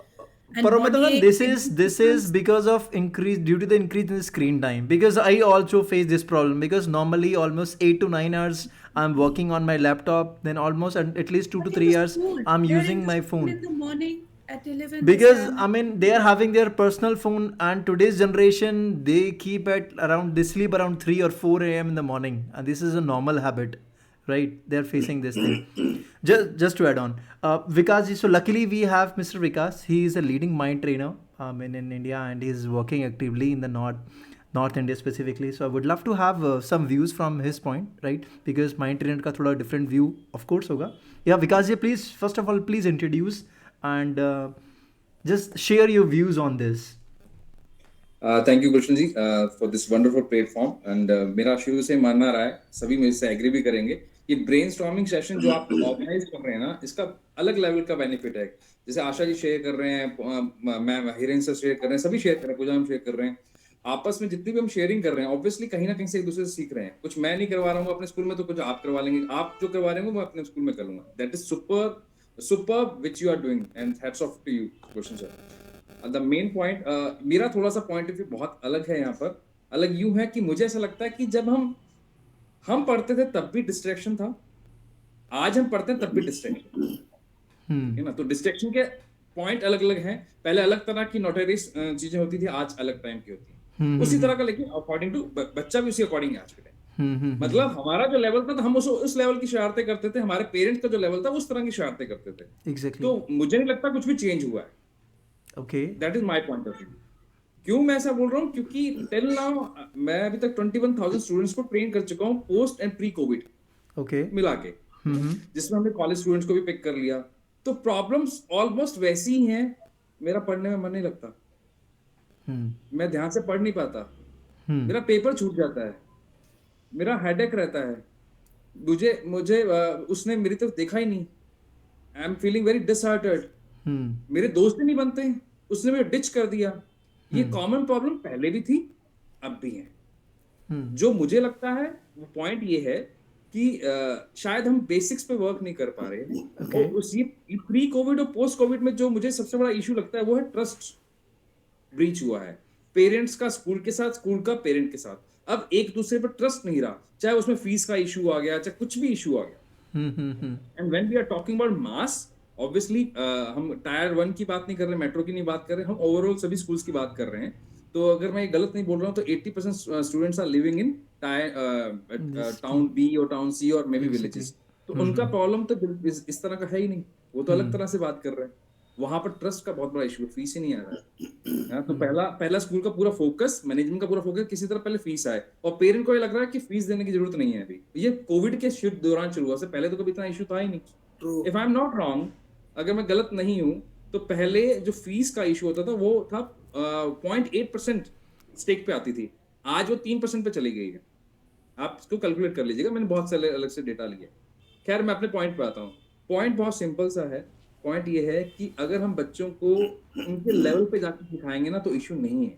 And Paromita body ma'am, aches, this is because of increase due to the increase in screen time. Because I also face this problem, because normally almost 8 to 9 hours I'm working on my laptop. Then almost at least 2 to 3 hours I'm They're in using the my school phone. in the morning at 11. Because I mean they are having their personal phone, and today's generation they sleep around 3 or 4 a.m. in the morning, and this is a normal habit. right? They're facing this thing. Just to add on, Vikaas, so luckily we have Mr. Vikaas. He is a leading mind trainer in India, and he's working actively in the North India specifically. So I would love to have some views from his point, right? Because mind trainer का थोड़ा different view of course होगा. Yeah, Vikaas ji, please first of all please introduce and just share your views on this. Thank you Gulshan ji for this wonderful platform and मेरा शुरू से मानना रहा है, सभी मेरे से एग्री भी करेंगे, ये ब्रेनस्टॉर्मिंग सेशन जो आप ऑर्गेनाइज कर रहे हैं ना, इसका अलग लेवल का बेनिफिट है. जैसे आशा जी शेयर कर रहे हैं, मैं हिरेन से शेयर कर रहे हैं, सभी शेयर कर रहे हैं, पूजा हम शेयर कर रहे हैं. आपस में जितनी भी हम शेयरिंग कर रहे हैं, ऑब्वियसली कहीं ना कहीं से एक दूसरे से सीख रहे हैं. कुछ मैं नहीं करवा रहा हूँ अपने स्कूल में, तो कुछ आप करवा लेंगे. आप जो करवा रहे हैं मैं अपने स्कूल में कर लूंगा. That is super which you are doing and hats off to you Gulshan sir. The main point, मेरा थोड़ा सा पॉइंट ऑफ व्यू बहुत अलग है यहाँ पर. अलग यूं है कि मुझे ऐसा लगता है कि जब हम पढ़ते थे तब भी डिस्ट्रैक्शन था, आज हम पढ़ते हैं तब भी डिस्ट्रैक्शन है ना. तो डिस्ट्रैक्शन के पॉइंट अलग अलग हैं. पहले अलग तरह की नोटरीज चीजें होती थी, आज अलग टाइम की होती है. उसी तरह का, लेकिन अकॉर्डिंग टू बच्चा भी उसी अकॉर्डिंग है आज के टाइम. मतलब हमारा जो लेवल था, तो हम उस लेवल की शरारतें करते थे. हमारे पेरेंट्स का जो लेवल था, उस तरह की शरारतें करते थे. Exactly. तो मुझे नहीं लगता कुछ भी चेंज हुआ है. Okay. That is my point of view. क्यों मैं ऐसा बोल रहा हूँ? क्योंकि टिल नाउ मैं अभी तक 21,000 स्टूडेंट्स को ट्रेन कर चुका हूँ, पोस्ट एंड प्री कोविड मिला के, जिसमें हमने कॉलेज स्टूडेंट्स को भी पिक कर लिया. तो प्रॉब्लम्स ऑलमोस्ट वैसी ही हैं. मेरा पढ़ने में मन नहीं लगता, मैं ध्यान से पढ़ नहीं पाता, मेरा पेपर छूट जाता है, मेरा हेडेक रहता है. मुझे उसने मेरी तरफ देखा ही नहीं. I am feeling very disheartened. मेरे दोस्त नहीं बनते, उसने मुझे डिच कर दिया. ये कॉमन प्रॉब्लम पहले भी थी, अब भी है. जो मुझे लगता है वो पॉइंट ये है कि शायद हम बेसिक्स पे वर्क नहीं कर पा रहे हैं. और उस ये प्री कोविड और पोस्ट कोविड में जो मुझे सबसे बड़ा इशू लगता है वो है ट्रस्ट ब्रीच हुआ है. पेरेंट्स का स्कूल के साथ, स्कूल का पेरेंट के साथ. अब एक दूसरे पर ट्रस्ट नहीं रहा, चाहे उसमें फीस का इशू आ गया, चाहे कुछ भी इशू आ गया. And when we are talking about mass, obviously हम टायर 1 की बात नहीं कर रहे, मेट्रो की नहीं बात कर रहे, हम ओवरऑल सभी स्कूल्स की बात कर रहे हैं. तो अगर मैं गलत नहीं बोल रहा हूँ तो 80% students are living in town B और टाउन सी और मे बी विलेजेस. तो उनका प्रॉब्लम तो इस तरह का है ही नहीं, वो तो अलग तरह से बात कर रहे हैं. वहां पर ट्रस्ट का बहुत बड़ा इशू है, फीस ही नहीं आ रहा है. तो पहला स्कूल का पूरा फोकस, मैनेजमेंट का पूरा फोकस किसी तरह पहले फीस आए, और पेरेंट को ये लग रहा है कि फीस देने की जरूरत नहीं है. अभी ये कोविड के दौरान शुरू हुआ, से पहले तो कभी इतना इशू था ही नहीं. If I am not wrong, अगर मैं गलत नहीं हूं, तो पहले जो फीस का इशू होता था वो था 0.8% स्टेक पे आती थी. आज वो 3% पे चली गई है. आप इसको कैलकुलेट कर लीजिएगा, मैंने बहुत सारे अलग से डेटा लिया. खैर, मैं अपने पॉइंट पे आता हूँ. पॉइंट बहुत सिंपल सा है. पॉइंट ये है कि अगर हम बच्चों को उनके लेवल पे जाकर सिखाएंगे ना, तो इशू नहीं है.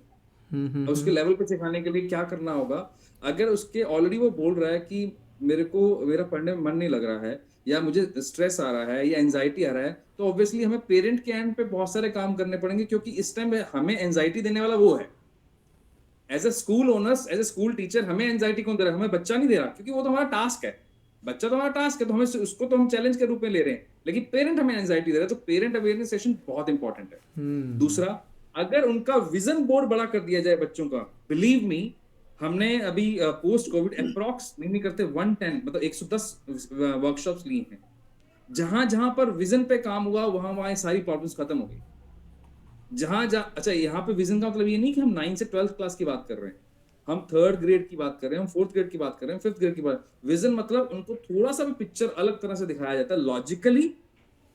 और उसके लेवल पे सिखाने के लिए क्या करना होगा? अगर उसके ऑलरेडी वो बोल रहा है कि मेरा पढ़ने में मन नहीं लग रहा है, या मुझे स्ट्रेस आ रहा है, या एंजाइटी आ रहा है, तो ऑब्वियसली हमें पेरेंट के एंड पे बहुत सारे काम करने पड़ेंगे, क्योंकि इस टाइम हमें एंजाइटी देने वाला वो है. As a school owners, as a school teacher, हमें एंजाइटी कौन दे रहा है? हमें बच्चा नहीं दे रहा, क्योंकि वो तो हमारा टास्क है. बच्चा तो हमारा टास्क है, तो हमें उसको तो हम चैलेंज के रूप में ले रहे हैं. लेकिन पेरेंट हमें एंजाइटी दे रहा है, तो पेरेंट अवेयरनेस सेशन बहुत इंपॉर्टेंट है. दूसरा, अगर उनका विजन बोर्ड बड़ा कर दिया जाए बच्चों का, बिलीव मी, हमने अभी पोस्ट कोविड अप्रॉक्स नहीं करते 110, मतलब 110 वर्कशॉप्स ली हैं. जहां पर विजन पे काम हुआ, वहां सारी प्रॉब्लम्स खत्म हो गई. अच्छा, यहाँ पे विजन का मतलब ये नहीं कि हम 9 से 12th क्लास की बात कर रहे हैं, हम 3rd ग्रेड की बात कर रहे हैं, हम 4th ग्रेड की बात कर रहे हैं, 5th ग्रेड की बात. विजन मतलब उनको थोड़ा सा भी पिक्चर अलग तरह से दिखाया जाता है, logically,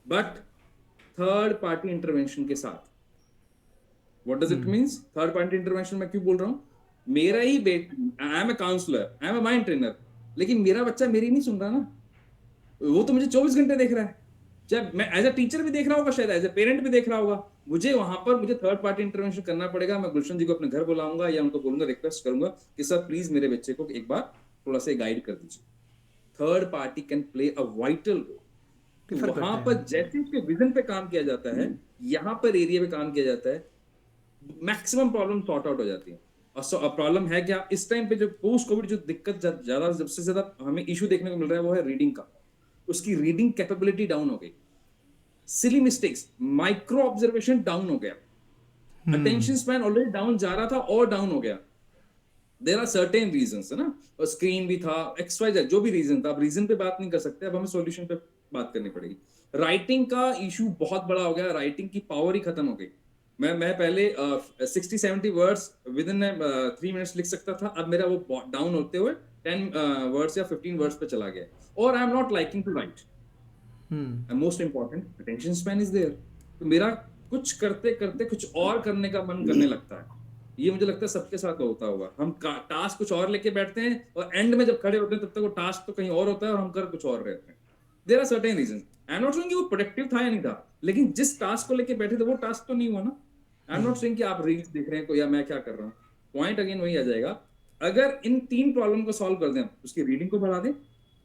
but third party intervention के साथ. What does it means? Third party intervention मैं क्यों बोल रहा हूँ? मेरा ही बेटा, I am a counsellor, I am a mind trainer, लेकिन मेरा बच्चा मेरी नहीं सुन रहा ना. वो तो मुझे 24 घंटे देख रहा है. चाहे मैं एज ए टीचर भी देख रहा होगा, शायद एज ए पेरेंट भी देख रहा होगा. मुझे थर्ड पार्टी इंटरवेंशन करना पड़ेगा. मैं गुलशन जी को अपने घर बुलाऊंगा, या उनको बोलूंगा, रिक्वेस्ट करूंगा कि सर प्लीज मेरे बच्चे को एक बार थोड़ा सा गाइड कर दीजिए. Third party can play a vital role. वहां पर जैसे उसके विजन पे काम किया जाता है, यहाँ पर एरिया पे काम किया जाता है, मैक्सिमम प्रॉब्लम सॉर्ट आउट हो जाती है. और प्रॉब्लम है क्या इस टाइम पे? जो पोस्ट कोविड जो दिक्कत ज्यादा, सबसे ज्यादा हमें इशू देखने को मिल रहा है, वो है रीडिंग का. उसकी रीडिंग कैपेबिलिटी डाउन हो गई. Silly mistakes, micro observation down हो गया. अटेंशन स्पैन ऑलरेडी डाउन जा रहा था और डाउन हो गया. देयर आर सर्टेन रीजंस, है ना, और स्क्रीन भी था, एक्स वाई जेड जो भी रीजन था, अब रीजन पे बात नहीं कर सकते, अब हमें सॉल्यूशन पे बात करनी पड़ेगी। राइटिंग का इशू बहुत बड़ा हो गया, राइटिंग की पावर ही खत्म हो गई। मैं पहले 60-70 वर्ड्स विद इन 3 मिनट्स लिख सकता था, अब मेरा वो डाउन होते हुए 10 वर्ड्स या 15 वर्ड्स पे चला गया, और I am not liking to write, and most important attention span is there. तो मेरा कुछ करते करते कुछ और करने का मन करने लगता है। ये मुझे लगता है सबके साथ होता होगा, हम टास्क कुछ और लेके बैठते हैं, और एंड में जब खड़े होते हैं तब तक वो टास्क तो कहीं और होता है और हम कर कुछ और रहते हैं। There are certain reasons, I am not saying कि वो प्रोडक्टिव था या नहीं था, लेकिन जिस टास्क को लेके बैठे थे वो टास्क तो नहीं हुआ ना। आई एम नॉट सेइंग कि आप रील्स देख रहे हैं या मैं क्या कर रहा हूँ, पॉइंट अगेन वही आ जाएगा। अगर इन 3 प्रॉब्लम को सॉल्व कर दें, उसकी रीडिंग को बढ़ा दें,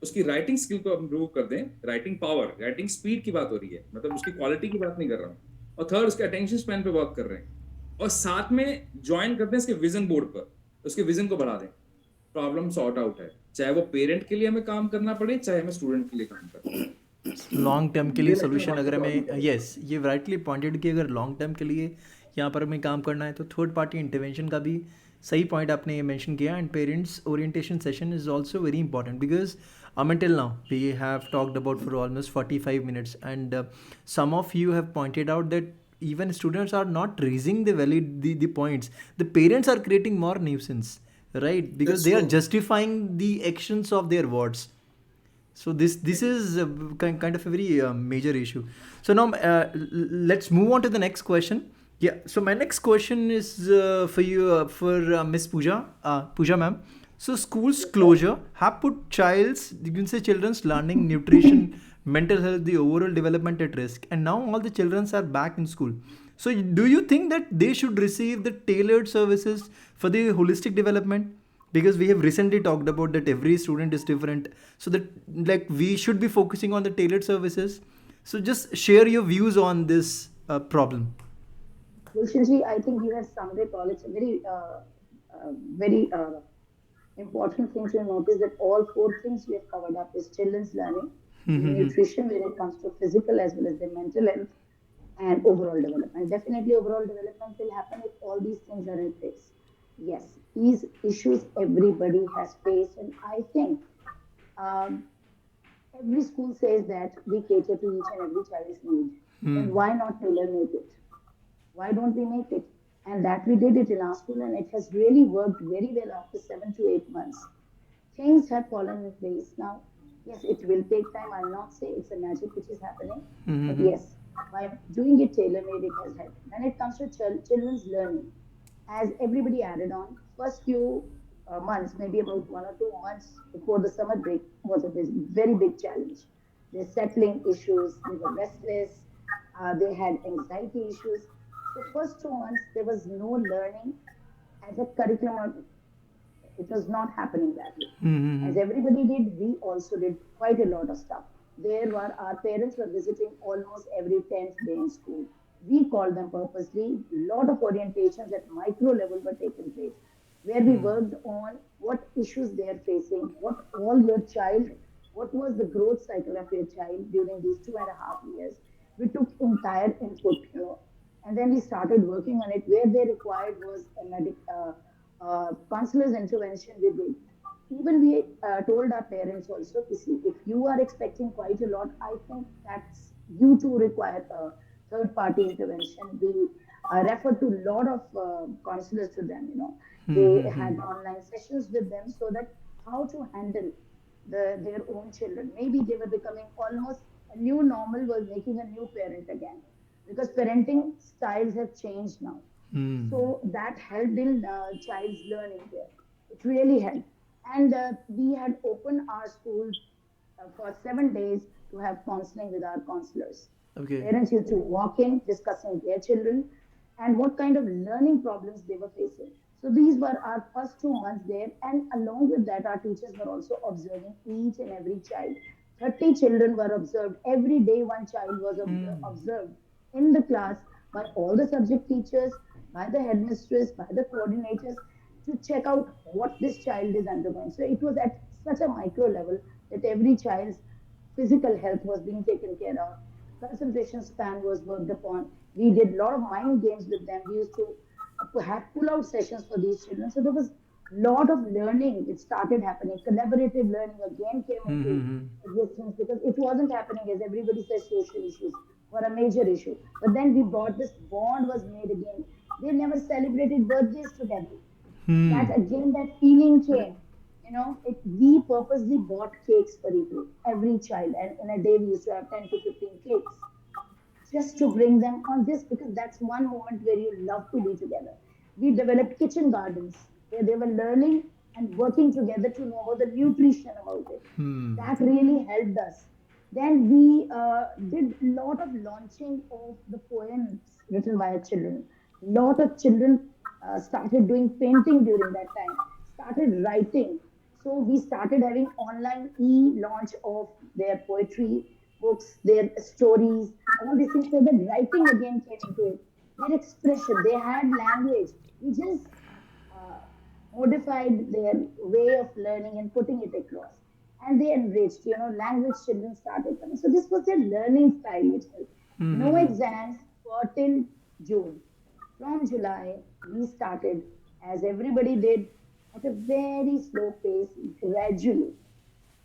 उसकी राइटिंग स्किल को इम्प्रूव कर दें, राइटिंग पावर, राइटिंग स्पीड की बात हो रही है, मतलब उसकी क्वालिटी की बात नहीं कर रहा हूँ, और थर्ड उसके अटेंशन स्पैन पे वर्क कर रहे हैं, और साथ में ज्वाइन करते हैं इसके विजन बोर्ड पर, उसके विजन को बढ़ा दें, प्रॉब्लम सॉर्ट आउट है। चाहे वो पेरेंट के लिए हमें काम करना पड़े, चाहे हमें स्टूडेंट के लिए काम करना पड़े। लॉन्ग टर्म के लिए सोल्यूशन अगर हमें, यस, ये राइटली पॉइंटेड कि अगर लॉन्ग टर्म के लिए यहाँ पर हमें काम करना है तो थर्ड पार्टी इंटरवेंशन का भी सही पॉइंट आपने ये मेंशन किया, and parents orientation session is also very important because until now we have talked about for almost 45 minutes, and some of you have pointed out that even students are not raising the points. The parents are creating more nuisance, right? Because they are justifying the actions of their words. So this is kind of a very major issue. So now let's move on to the next question. Yeah, so my next question is for you, for Miss Pooja, Pooja ma'am. So schools closure have put you can say children's learning, nutrition, mental health, the overall development at risk, and now all the children are back in school. So do you think that they should receive the tailored services for the holistic development? Because we have recently talked about that every student is different, so that like we should be focusing on the tailored services. So just share your views on this problem. Gulshan, I think you have summed it all. It's a very important thing to notice that all 4 things we have covered up is children's learning, nutrition when it comes to physical as well as their mental health, and overall development. Definitely, overall development will happen if all these things are in place. Yes, these issues everybody has faced, and I think um, every school says that we cater to each and every child's need. Then why not tailor make it? Why don't we make it? And that we did it in our school, and it has really worked very well after 7 to 8 months. Things have fallen in place now. Yes, it will take time. I'll not say it's a magic which is happening, but yes, by doing it tailor-made, it has helped. When it comes to children's learning, as everybody added on, first few months, maybe about 1 or 2 months before the summer break, was a very big challenge. Their settling issues, they were restless, they had anxiety issues. So first 2 months, there was no learning as a curriculum. It was not happening that way. As everybody did, we also did quite a lot of stuff. Our parents were visiting almost every 10th day in school. We called them purposely. A lot of orientations at micro level were taking place, where we worked on what issues they are facing, what was the growth cycle of your child during these 2.5 years. We took entire input, and then we started working on it. Where they required was a counselor's intervention. We did. Even we told our parents also, see, if you are expecting quite a lot, I think that's you too require a third party intervention. We referred to a lot of counselors to them. They had online sessions with them so that how to handle their own children. Maybe they were becoming almost a new normal, was making a new parent again, because parenting styles have changed now. So that helped in child's learning there. It really helped. And we had opened our school for 7 days to have counseling with our counselors. Okay. Parents used to walk in discussing their children and what kind of learning problems they were facing. So these were our first 2 months there. And along with that, our teachers were also observing each and every child. 30 children were observed. Every day, one child was observed in the class by all the subject teachers, by the headmistress, by the coordinators, to check out what this child is undergoing. So it was at such a micro level that every child's physical health was being taken care of. Concentration span was worked upon. We did a lot of mind games with them. We used to have pull-out sessions for these children. So there was Lot of learning, it started happening. Collaborative learning again came into Mm-hmm. existence because it wasn't happening as everybody says social issues were a major issue. But then we brought this bond was made again. They never celebrated birthdays together. Hmm. That again, that feeling came. We purposely bought cakes for every child, and in a day we used to have 10 to 15 cakes just to bring them on this because that's one moment where you love to be together. We developed kitchen gardens where they were learning and working together to know about the nutrition about it. Hmm. That really helped us. Then we did a lot of launching of the poems written by our children. Lot of children started doing painting during that time, started writing. So we started having online e-launch of their poetry books, their stories, all these things. So the writing again came into it. Their expression, they had language. We just uh, modified their way of learning and putting it across. And they enriched, language children started coming. So this was their learning style itself. No Mm-hmm. exams for till June. From July, we started, as everybody did, at a very slow pace, gradually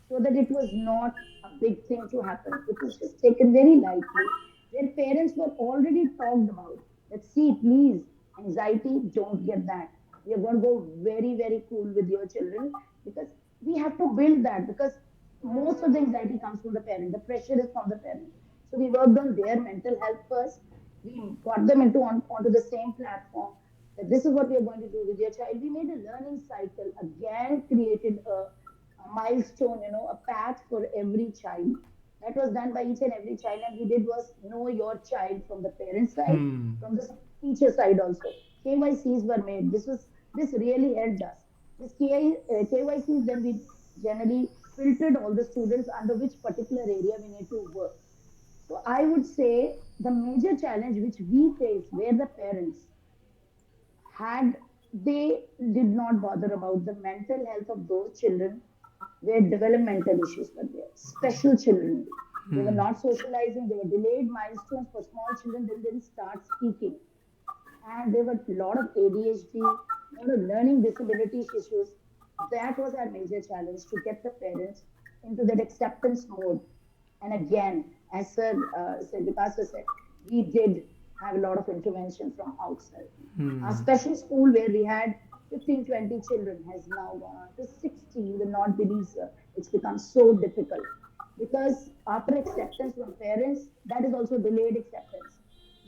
so that it was not a big thing to happen. It was just taken very lightly. Their parents were already talked about that, see, please, anxiety, don't get that. We are going to go very, very cool with your children because we have to build that because most of the anxiety comes from the parent. The pressure is from the parent. So we worked on their mental health first. We got them onto the same platform. That this is what we are going to do with your child. We made a learning cycle again, created a milestone, a path for every child. That was done by each and every child, and we did was know your child from the parent side, Hmm. from the teacher side also. KYCs were made. This really helped us. This KYCs then we generally filtered all the students under which particular area we need to work. So I would say the major challenge which we face were the parents had they did not bother about the mental health of those children where developmental issues were there, special children. They were Hmm. not socializing, they were delayed milestones for small children, then they start speaking. And there were a lot of ADHD, a lot of learning disability issues. That was our major challenge to get the parents into that acceptance mode. And again, as Vikaas said, we did have a lot of intervention from outside. Our Hmm. special school where we had 15, 20 children has now gone on to 60. You will not believe, sir. It's become so difficult because after acceptance from parents, that is also delayed acceptance.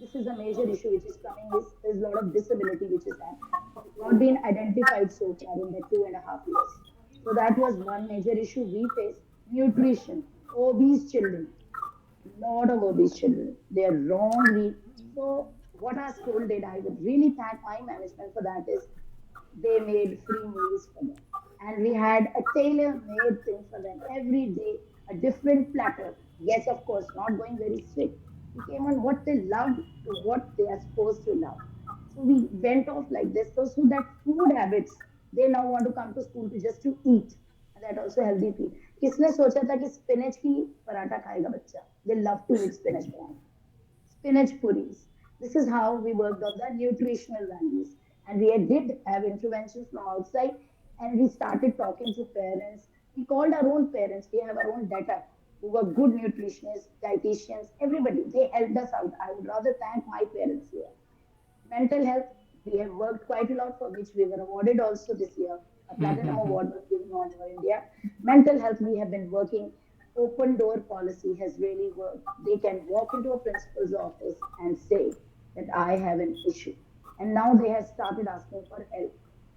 This is a major issue which is coming. Is there's a lot of disability which is happening, not been identified so far in the 2.5 years. So that was one major issue we faced. Nutrition, obese children, lot of obese children. They are wrongly. So what our school did, I would really thank my management for that is they made free meals for them. And we had a tailor-made thing for them every day, a different platter. Yes, of course, not going very strict. We came on what they loved to what they are supposed to love. So we went off like this. So that food habits, they now want to come to school to just to eat. And that also healthy food. किसने सोचा था कि spinach की पराठा खाएगा बच्चा? They love to eat spinach paratha, spinach puris. This is how we worked on the nutritional values. And we did have interventions from outside and we started talking to parents. We called our own parents. We have our own data who were good nutritionists, dietitians, everybody. They helped us out. I would rather thank my parents here. Mental health, we have worked quite a lot for which we were awarded also this year. A platinum Mm-hmm. award was given all over India. Mental health, we have been working. Open door policy has really worked. They can walk into a principal's office and say that I have an issue. And now they have started asking for help.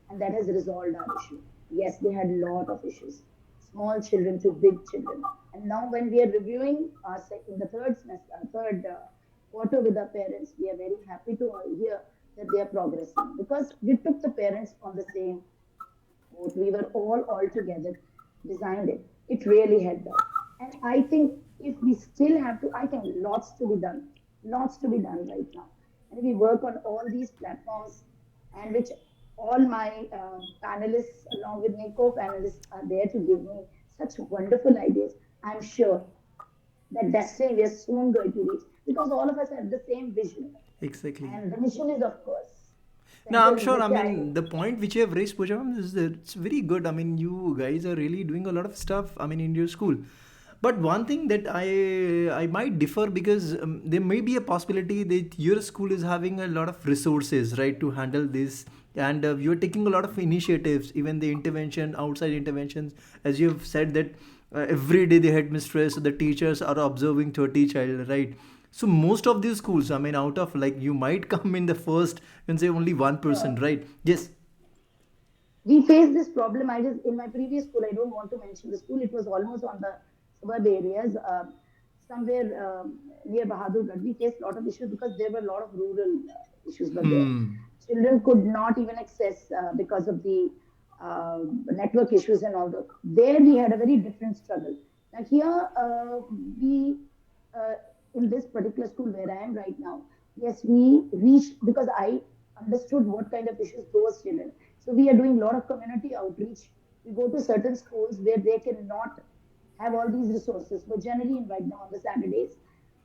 And that has resolved our issue. Yes, they had a lot of issues. Small children to big children. And now when we are reviewing in the third semester, third quarter with our parents, we are very happy to hear that they are progressing because we took the parents on the same boat. We were all together, designed it. It really helped us. And I think if we still have to, I think lots to be done right now. And we work on all these platforms and which all my panelists along with my co-panelists are there to give me such wonderful ideas. I'm sure that destiny we are soon going to reach because all of us have the same vision. Exactly. And the mission is, of course, No, I'm centers sure. I which I mean, the point which you have raised, Pooja, ma'am, is that it's very good. I mean, you guys are really doing a lot of stuff. I mean, in your school. But one thing that I might differ because there may be a possibility that your school is having a lot of resources, right, to handle this, and you're taking a lot of initiatives, even the intervention, outside interventions, as you've said that every day the headmistress, the teachers are observing 30 child, right? So most of these schools, I mean, out of like you might come in the first and say only one person, right? Yes. we faced this problem. I just in my previous school, I don't want to mention the school. It was almost on the suburb areas, somewhere near Bahadurgarh. We faced a lot of issues because there were a lot of rural issues were there. Hmm. Children could not even access because of the network issues and all that. There we had a very different struggle. Now here we uh, in this particular school where I am right now, yes, we reached because I understood what kind of issues those children. So we are doing a lot of community outreach. We go to certain schools where they cannot have all these resources, but generally invite them on the Saturdays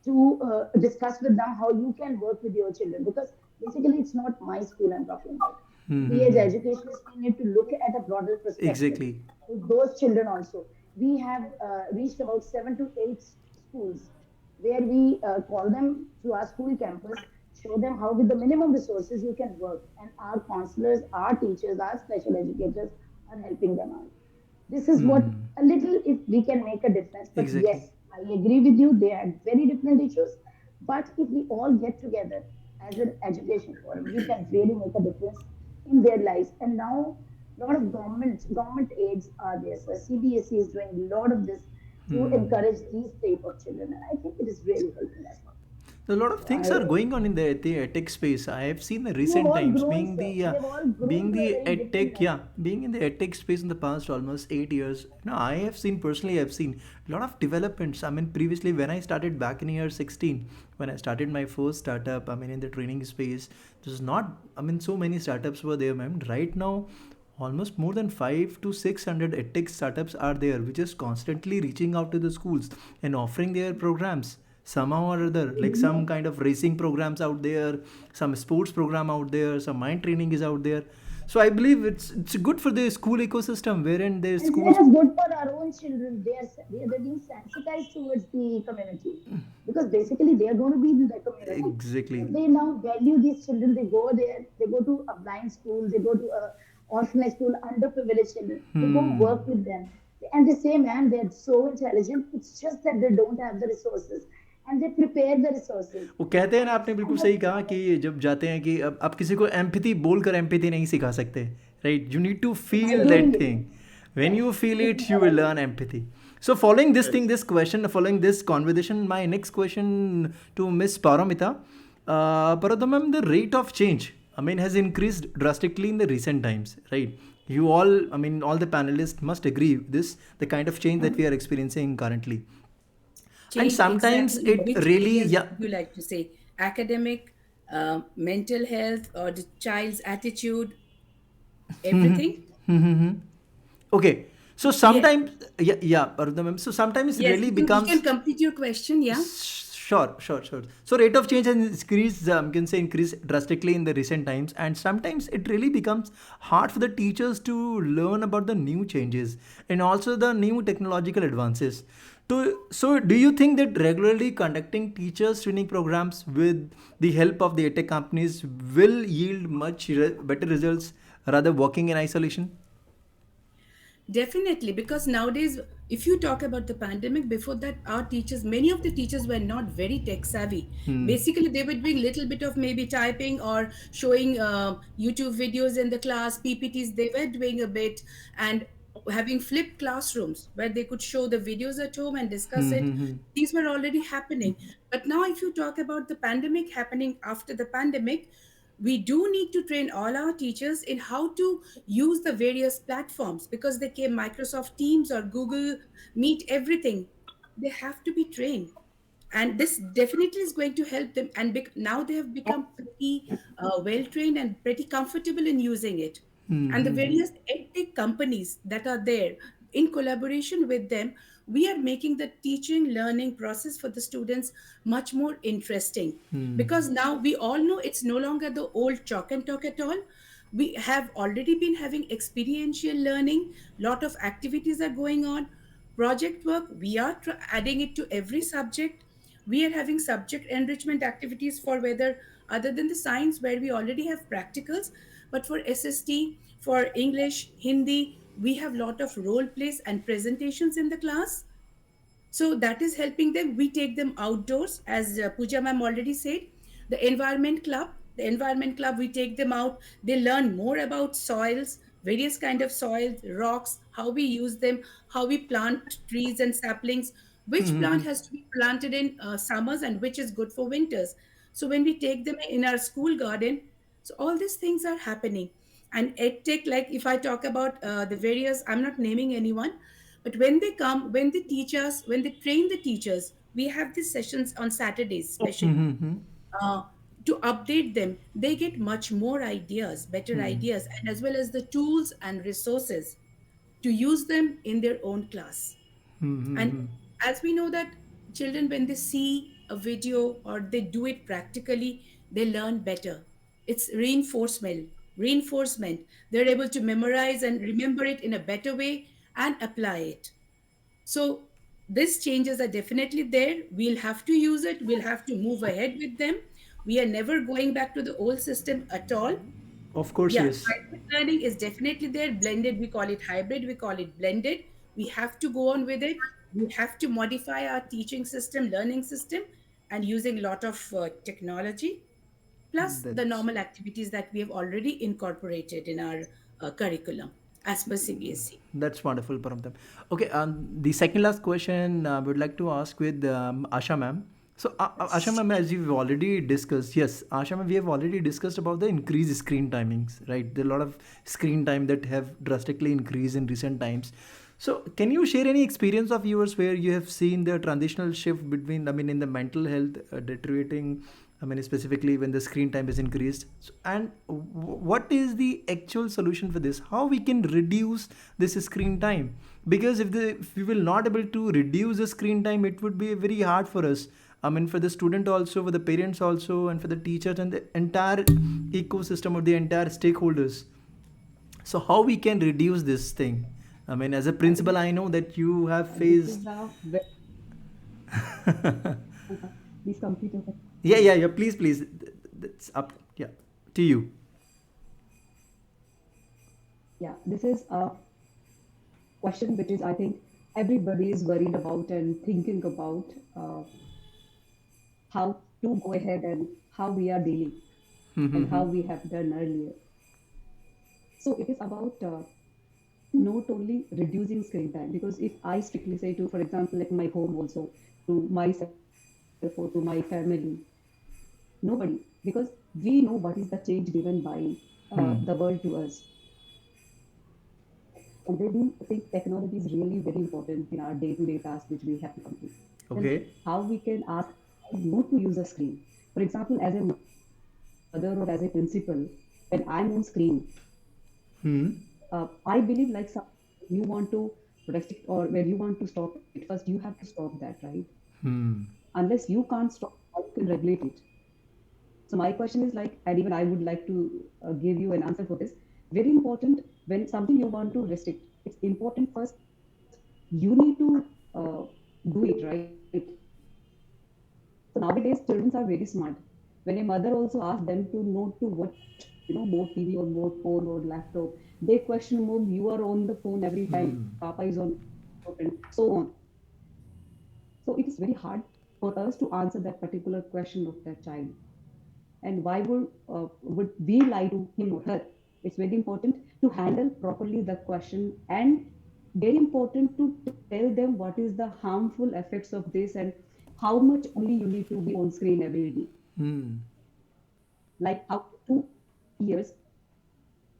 to discuss with them how you can work with your children. Because basically, it's not my school I'm talking about. We as Hmm. educationists we need to look at a broader perspective Exactly. with those children also. We have reached about 7 to 8 schools where we call them to our school campus, show them how with the minimum resources you can work. And our counselors, our teachers, our special educators are helping them out. This is what Hmm. a little if we can make a difference. But Exactly. yes, I agree with you. They are very different issues. But if we all get together as an education forum, we can really make a difference in their lives. And now a lot of government aids are there. So CBSE is doing a lot of this to Hmm. encourage these type of children. And I think it is really helping us. A lot of So things are going on in the tech space. I have seen the we have recent all times grown, being sir. the We have all grown being to a the very different edtech, level. yeah, being in the edtech space in the past almost 8 years. Now I have seen personally, I've seen a lot of developments. I mean, previously when I started back in year 16, when I started my first startup, I mean in the training space, there's not. I mean, so many startups were there, ma'am. Right now, almost more than 5 to 600 edtech startups are there, which is constantly reaching out to the schools and offering their programs somehow or other, like some kind of racing programs out there, some sports program out there, some mind training is out there. So I believe it's good for the school ecosystem wherein the And schools. it is good for our own children. They're being sensitized towards the community because basically they are going to be in the community. So Exactly. they now value these children. They go there. They go to a blind school. They go to a orphanage school, underprivileged children. They go Hmm. work with them, and they say, "Man, they're so intelligent. It's just that they don't have the resources, and they prepare the resources." वो कहते हैं ना, आपने बिल्कुल And सही that's कहा कि जब जाते हैं कि अब आप किसी को एम्पैथी बोलकर एम्पैथी नहीं सिखा सकते, right? You need to by feel that doing it. थिंग. When Yes, you feel this is it, you what I will mean. learn empathy. So following this thing, Yes. this question, following this conversation, my next question to Miss Paromita. Paromita ma'am, the rate of change, I mean, has increased drastically in the recent times, right? You all, I mean, all the panelists must agree with this, the kind of change that we are experiencing currently. And Change sometimes exactly in it which really, areas yeah. would you like to say? Academic, mental health, or the child's attitude, everything? Okay. So Yeah. sometimes, yeah, yeah, Parvata ma'am. So sometimes it Yes, really you can becomes. complete your question. Yeah. Sure. So rate of change has increased, can say increased drastically in the recent times, and sometimes it really becomes hard for the teachers to learn about the new changes and also the new technological advances. So do you think that regularly conducting teachers training programs with the help of the tech companies will yield much better results rather working in isolation? Definitely, because nowadays, if you talk about the pandemic, before that, our teachers, many of the teachers were not very tech savvy. Hmm. Basically, they were doing little bit of maybe typing or showing YouTube videos in the class, PPTs. They were doing a bit and having flipped classrooms where they could show the videos at home and discuss it. These were already happening. But now, if you talk about the pandemic happening after the pandemic, we do need to train all our teachers in how to use the various platforms because they came Microsoft Teams or Google Meet, everything. They have to be trained. And this definitely is going to help them. And now they have become pretty well trained and pretty comfortable in using it. And the various edtech companies that are there, in collaboration with them, we are making the teaching learning process for the students much more interesting. Because now we all know it's no longer the old chalk and talk at all. We have already been having experiential learning, lot of activities are going on, project work, we are adding it to every subject. We are having subject enrichment activities for whether other than the science where we already have practicals, but for SST, for English, Hindi, we have lot of role plays and presentations in the class. So that is helping them. We take them outdoors, as Pooja ma'am already said. The environment club, we take them out. They learn more about soils, various kind of soils, rocks, how we use them, how we plant trees and saplings, which plant has to be planted in summers and which is good for winters. So when we take them in our school garden, so all these things are happening. And edtech, like if I talk about the various, I'm not naming anyone, but when they come, when they teach us, when they train the teachers, we have these sessions on Saturdays, especially uh, to update them. They get much more ideas, better ideas, and as well as the tools and resources to use them in their own class. And as we know that children, when they see a video or they do it practically, they learn better. It's reinforcement. They're able to memorize and remember it in a better way and apply it. So these changes are definitely there. We'll have to use it. We'll have to move ahead with them. We are never going back to the old system at all. Of course, Yeah, yes. hybrid learning is definitely there. Blended, we call it hybrid, we call it blended. We have to go on with it. We have to modify our teaching system, learning system, and using a lot of technology, plus the That's normal activities that we have already incorporated in our curriculum as per CBSE. That's wonderful, Paramtam. Okay, the second last question I would like to ask with Asha ma'am. So, Asha ma'am, as you've already discussed, yes, Asha ma'am, we have already discussed about the increased screen timings, right? There are a lot of screen time that have drastically increased in recent times. So, can you share any experience of yours where you have seen the transitional shift between, I mean, in the mental health deteriorating, I mean, specifically when the screen time is increased? So, and what is the actual solution for this? How we can reduce this screen time? Because if we will not able to reduce the screen time, it would be very hard for us. I mean, for the student also, for the parents also, and for the teachers and the entire ecosystem or the entire stakeholders. So how we can reduce this thing? I mean, as a principal, I know that you have This is faced. a very, please complete your question. Yeah. Please. That's up. Yeah, to you. Yeah, this is a question which is, I think, everybody is worried about and thinking about how to go ahead and how we are dealing and how we have done earlier. So it is about not only reducing screen time, because if I strictly say to, for example, like my home also, to myself or to my family, nobody, because we know what is the change given by the world to us. And they do think technology is really very important in our day-to-day tasks which we have to complete. Then Okay. how we can ask not to use a screen. For example, as a mother or as a principal, when I'm on screen, I believe like some, you want to restrict or when you want to stop it, first you have to stop that, right? Unless you can't stop, how you can regulate it? So my question is like, and even I would like to give you an answer for this. Very important, when something you want to restrict, it's important first, you need to do it, right? So nowadays, children are very smart. When a mother also asks them to not to watch, more TV or more phone or laptop, they question, Mom, you are on the phone every time. Papa is on, and so on. So it is very hard for us to answer that particular question of that child. And why would we lie to him or her? It's very important to handle properly the question, and very important to tell them what is the harmful effects of this and how much only you need to be on screen every day. Like how 2 years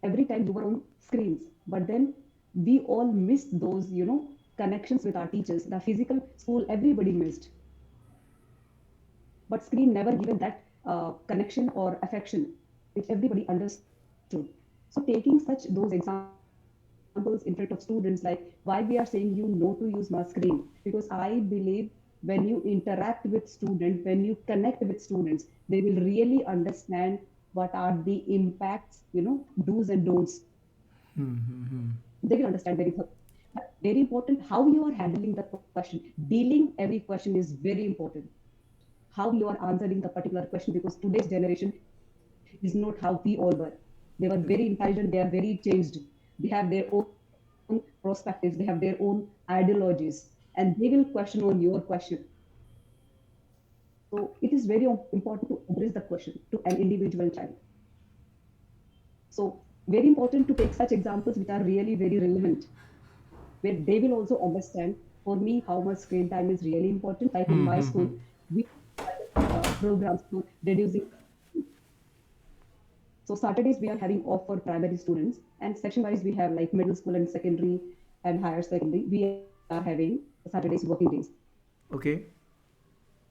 every time you were on screens, but then we all missed those connections with our teachers, the physical school everybody missed, but screen never given that connection or affection which everybody understood. So taking such those examples, examples in front of students, like why we are saying you know to use my screen, because I believe when you interact with students, when you connect with students, they will really understand what are the impacts, do's and don'ts. They will understand very thoroughly. But very important, how you are handling the question. Dealing every question is very important. How you are answering the particular question, because today's generation is not how we all were. They were very intelligent, they are very changed. They have their own perspectives, they have their own ideologies, and they will question on your question. So it is very important to address the question to an individual child. So very important to take such examples which are really very relevant, where they will also understand, for me, how much screen time is really important. Like in my school, we have programs to reducing. So Saturdays we are having off for primary students, and section wise we have like middle school and secondary and higher secondary. We are having Saturdays working days. Okay.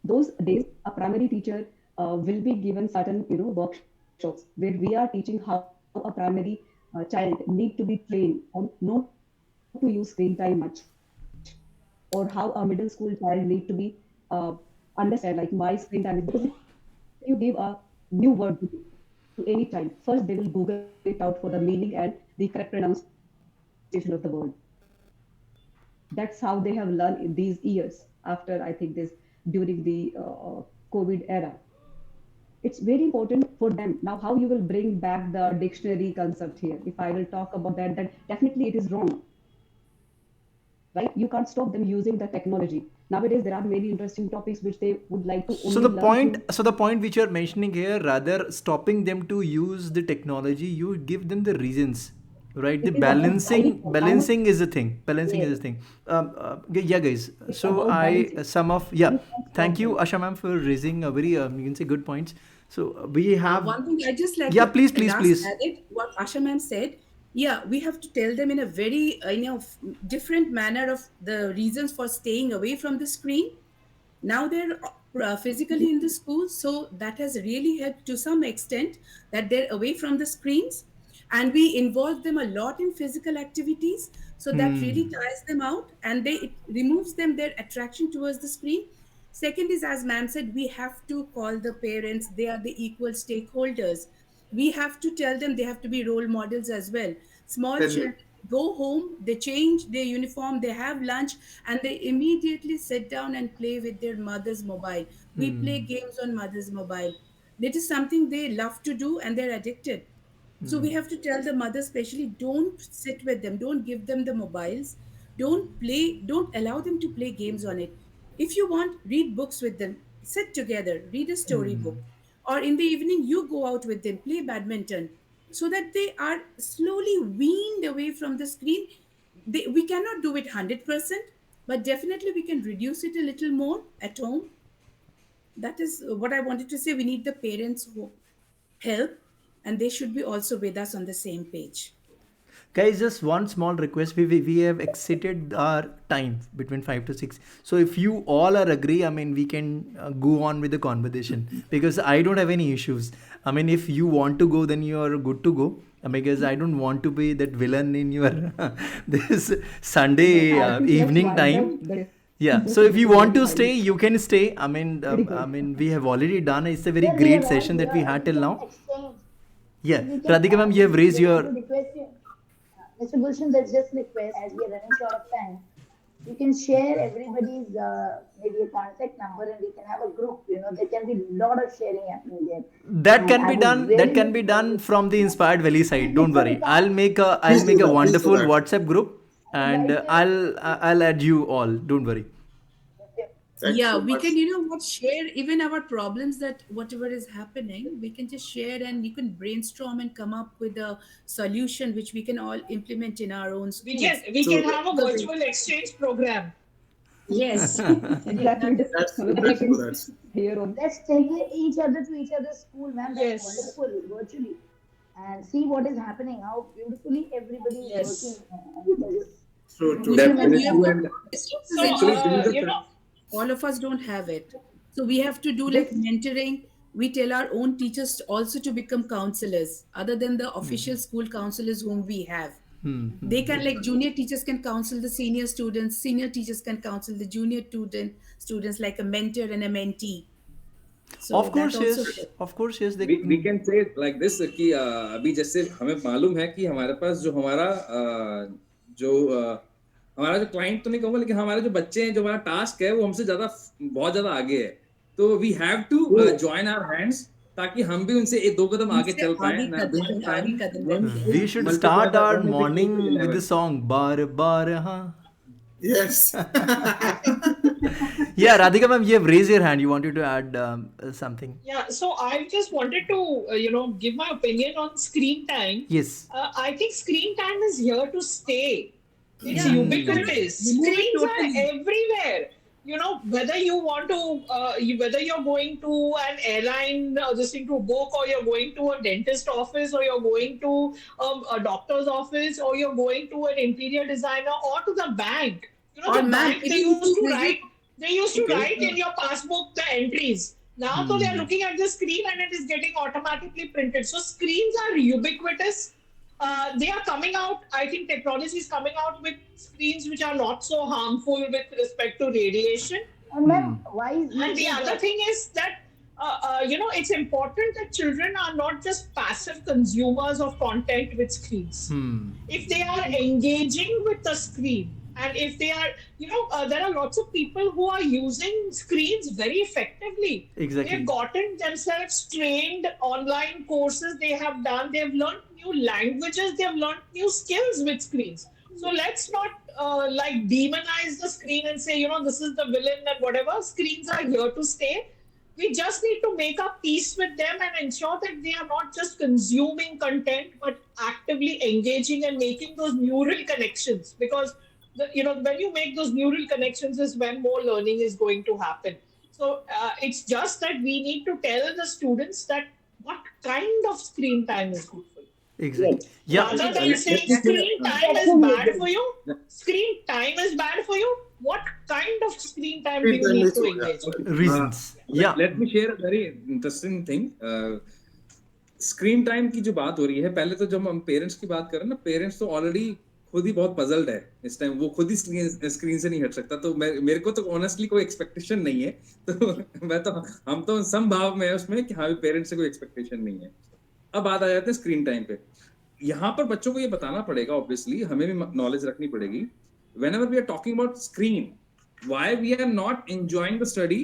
Those days, a primary teacher will be given certain workshops where we are teaching how a primary child need to be trained on not to use screen time much, or how a middle school child need to be understand like my screen time is, because if you give a new word to any child, first they will Google it out for the meaning and the correct pronunciation of the word. That's how they have learned in these years after, I think, this during the COVID era. It's very important for them. Now, how you will bring back the dictionary concept here? If I will talk about that, then definitely it is wrong. Right? You can't stop them using the technology. Nowadays, there are many interesting topics which they would like to only learn So the point which you're mentioning here, rather stopping them to use the technology, you give them the reasons, right? The balancing is the thing. Balancing is the thing. Yeah, guys. So thank you, Asha ma'am, for raising a very you can say good points. So we have one thing I just like yeah, to please. added what Asha ma'am said. Yeah, we have to tell them in a very different manner of the reasons for staying away from the screen. Now they're physically in the school, so that has really helped to some extent that they're away from the screens, and we involve them a lot in physical activities, so that really tires them out, and it removes them their attraction towards the screen. Second is, as ma'am said, we have to call the parents, they are the equal stakeholders. We have to tell them they have to be role models as well. Small children go home, they change their uniform, they have lunch, and they immediately sit down and play with their mother's mobile. We play games on mother's mobile. It is something they love to do and they're addicted. So we have to tell the mother, especially, don't sit with them, don't give them the mobiles, don't allow them to play games on it. If you want, read books with them, sit together, read a storybook, or in the evening you go out with them, play badminton, so that they are slowly weaned away from the screen. We cannot do it 100%, but definitely we can reduce it a little more at home. That is what I wanted to say. We need the parents who help, and they should be also with us on the same page. Guys, just one small request. We have exceeded our time between 5 to 6. So if you all are agree, I mean, we can go on with the conversation, because I don't have any issues. I mean, if you want to go, then you are good to go, because I don't want to be that villain in your this Sunday evening time. Yeah, so if you want to stay, you can stay. I mean, we have already done. It's a very great session that we had till now. Yeah, Radhika ma'am, you have raised your. Mr. Gulshan, let's just request, as we are running short of time, you can share everybody's maybe a contact number, and we can have a group. There can be a lot of sharing happening there. That can be done. That can be done from the Inspiredvalley side. Don't worry. I'll make a wonderful WhatsApp group, and I'll add you all. Don't worry. We can, share even our problems, that whatever is happening, we can just share, and you can brainstorm and come up with a solution which we can all implement in our own schools. We can have a virtual exchange program. Yes. Exactly. Let's take each other to each other's school, ma'am. That's wonderful, virtually. And see what is happening, how beautifully everybody is working. So, all of us don't have it. So we have to do like mentoring. We tell our own teachers also to become counselors, other than the official school counselors whom we have. They can, like, junior teachers can counsel the senior students, senior teachers can counsel the junior students, like a mentor and a mentee. So Of course, that also yes. helps. Of course, yes. we can say it like this कि अभी जैसे हमें मालूम है कि हमारे पास जो हमारा हमारा जो क्लाइंट तो नहीं कहूँगा, लेकिन हमारे जो बच्चे हैं, जो हमारा टास्क है, वो हमसे बहुत ज्यादा आगे है. तो we have to join our hands ताकि हम भी उनसे एक दो कदम आगे चल पाए. We should start our morning with the song बार बार हाँ. Yes. Yeah, Radhika ma'am, you have raised your hand. You wanted to add something. Yeah, so I just wanted to, give my opinion on screen time. Yes. I think screen time is here to stay. It's ubiquitous. Screens are everywhere. Whether you want to, whether you're going to an airline, listening to a book, or you're going to a dentist office, or you're going to a doctor's office, or you're going to an interior designer, or to the bank. The bank, they used to write in your passbook the entries. Now, so they're looking at the screen and it is getting automatically printed. So screens are ubiquitous. They are coming out, I think technology is coming out with screens which are not so harmful with respect to radiation. And then why is And the other thing is that, it's important that children are not just passive consumers of content with screens. If they are engaging with the screen, and if they are, there are lots of people who are using screens very effectively. Exactly. They've gotten themselves trained, online courses they have done, they've learned new languages, they've learned new skills with screens. So let's not demonize the screen and say, this is the villain and whatever. Screens are here to stay. We just need to make a peace with them and ensure that they are not just consuming content, but actively engaging and making those neural connections. Because when you make those neural connections is when more learning is going to happen. So it's just that we need to tell the students that what kind of screen time is good for you. Exactly. Yeah. Rather than saying screen time is bad for you, screen time is bad for you, what kind of screen time do you need to engage with? Reasons. Let me share a very interesting thing. Screen time की जो बात हो रही है, पहले तो जब हम पेरेंट्स की बात करें ना, पेरेंट्स तो ऑलरेडी खुद ही बहुत पजल्ड है इस टाइम. वो खुद ही स्क्रीन से नहीं हट सकता. तो मेरे को तो ऑनेस्टली कोई एक्सपेक्टेशन नहीं है. तो हम तो समभाव में है उसमें कि हाँ भी पेरेंट्स से कोई एक्सपेक्टेशन नहीं है. अब बात आ जाते हैं स्क्रीन टाइम पे. यहाँ पर बच्चों को ये बताना पड़ेगा, ऑब्वियसली हमें भी नॉलेज रखनी पड़ेगी. Whenever we are talking about screen, why we are not enjoying the study?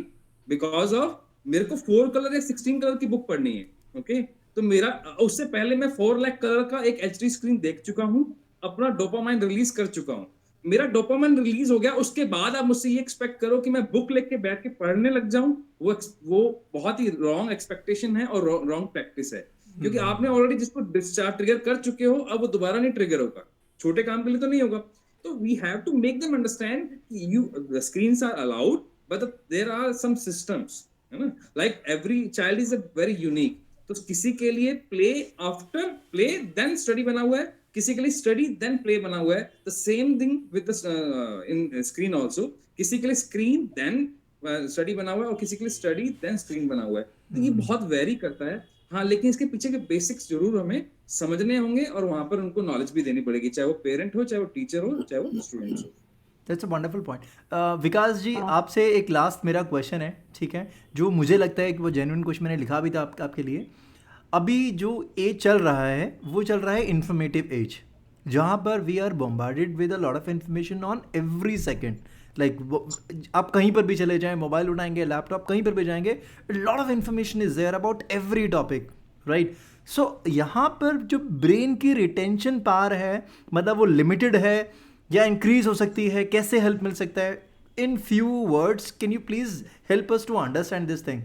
Because of मेरे को 4 कलर या 16 कलर की बुक पढ़नी है. ओके, तो मेरा उससे पहले मैं 4 लाख कलर का एक HD स्क्रीन देख चुका हूँ, अपना डोपामाइन रिलीज कर चुका हूँ. मेरा डोपामाइन रिलीज हो गया, उसके बाद आप मुझसे ये एक्सपेक्ट करो कि मैं बुक लेके बैठ के पढ़ने लग जाऊं. वो बहुत ही रॉन्ग एक्सपेक्टेशन है और रॉन्ग प्रैक्टिस है. क्योंकि आपने ऑलरेडी जिसको डिस्चार्ज ट्रिगर कर चुके हो, अब वो दोबारा नहीं ट्रिगर होगा. छोटे काम के लिए तो नहीं होगा. तो we have to make them understand the screens are allowed, but there are some systems, है ना. Like every child is a very unique. तो किसी के लिए play after play then study बना हुआ है, किसी के लिए स्टडी देन प्ले बना हुआ है. The same thing with in screen also. किसी के लिए स्क्रीन देन स्टडी बना हुआ है और किसी के लिए स्टडी देन स्क्रीन बना हुआ है. तो ये बहुत वेरी करता है. हाँ, लेकिन इसके पीछे के बेसिक्स जरूर हमें समझने होंगे और वहां पर उनको नॉलेज भी देनी पड़ेगी, चाहे वो पेरेंट हो, चाहे वो टीचर हो, चाहे वो स्टूडेंट हो. That's a wonderful point. Vikas ji, आपसे एक लास्ट मेरा क्वेश्चन है, ठीक है, जो मुझे लगता है कि वो जेन्युइन क्वेश्चन मैंने लिखा भी था आपके लिए. अभी जो एज चल रहा है वो चल रहा है इन्फॉर्मेटिव एज, जहाँ पर we are bombarded with a lot of information on every second. Like आप कहीं पर भी चले जाएं, मोबाइल उठाएंगे, लैपटॉप, कहीं पर भी जाएंगे, lot of information is there about every topic, right. So यहाँ पर जो ब्रेन की रिटेंशन पावर है, मतलब वो लिमिटेड है या इंक्रीज हो सकती है, कैसे हेल्प मिल सकता है? In few words can you please help us to understand this thing?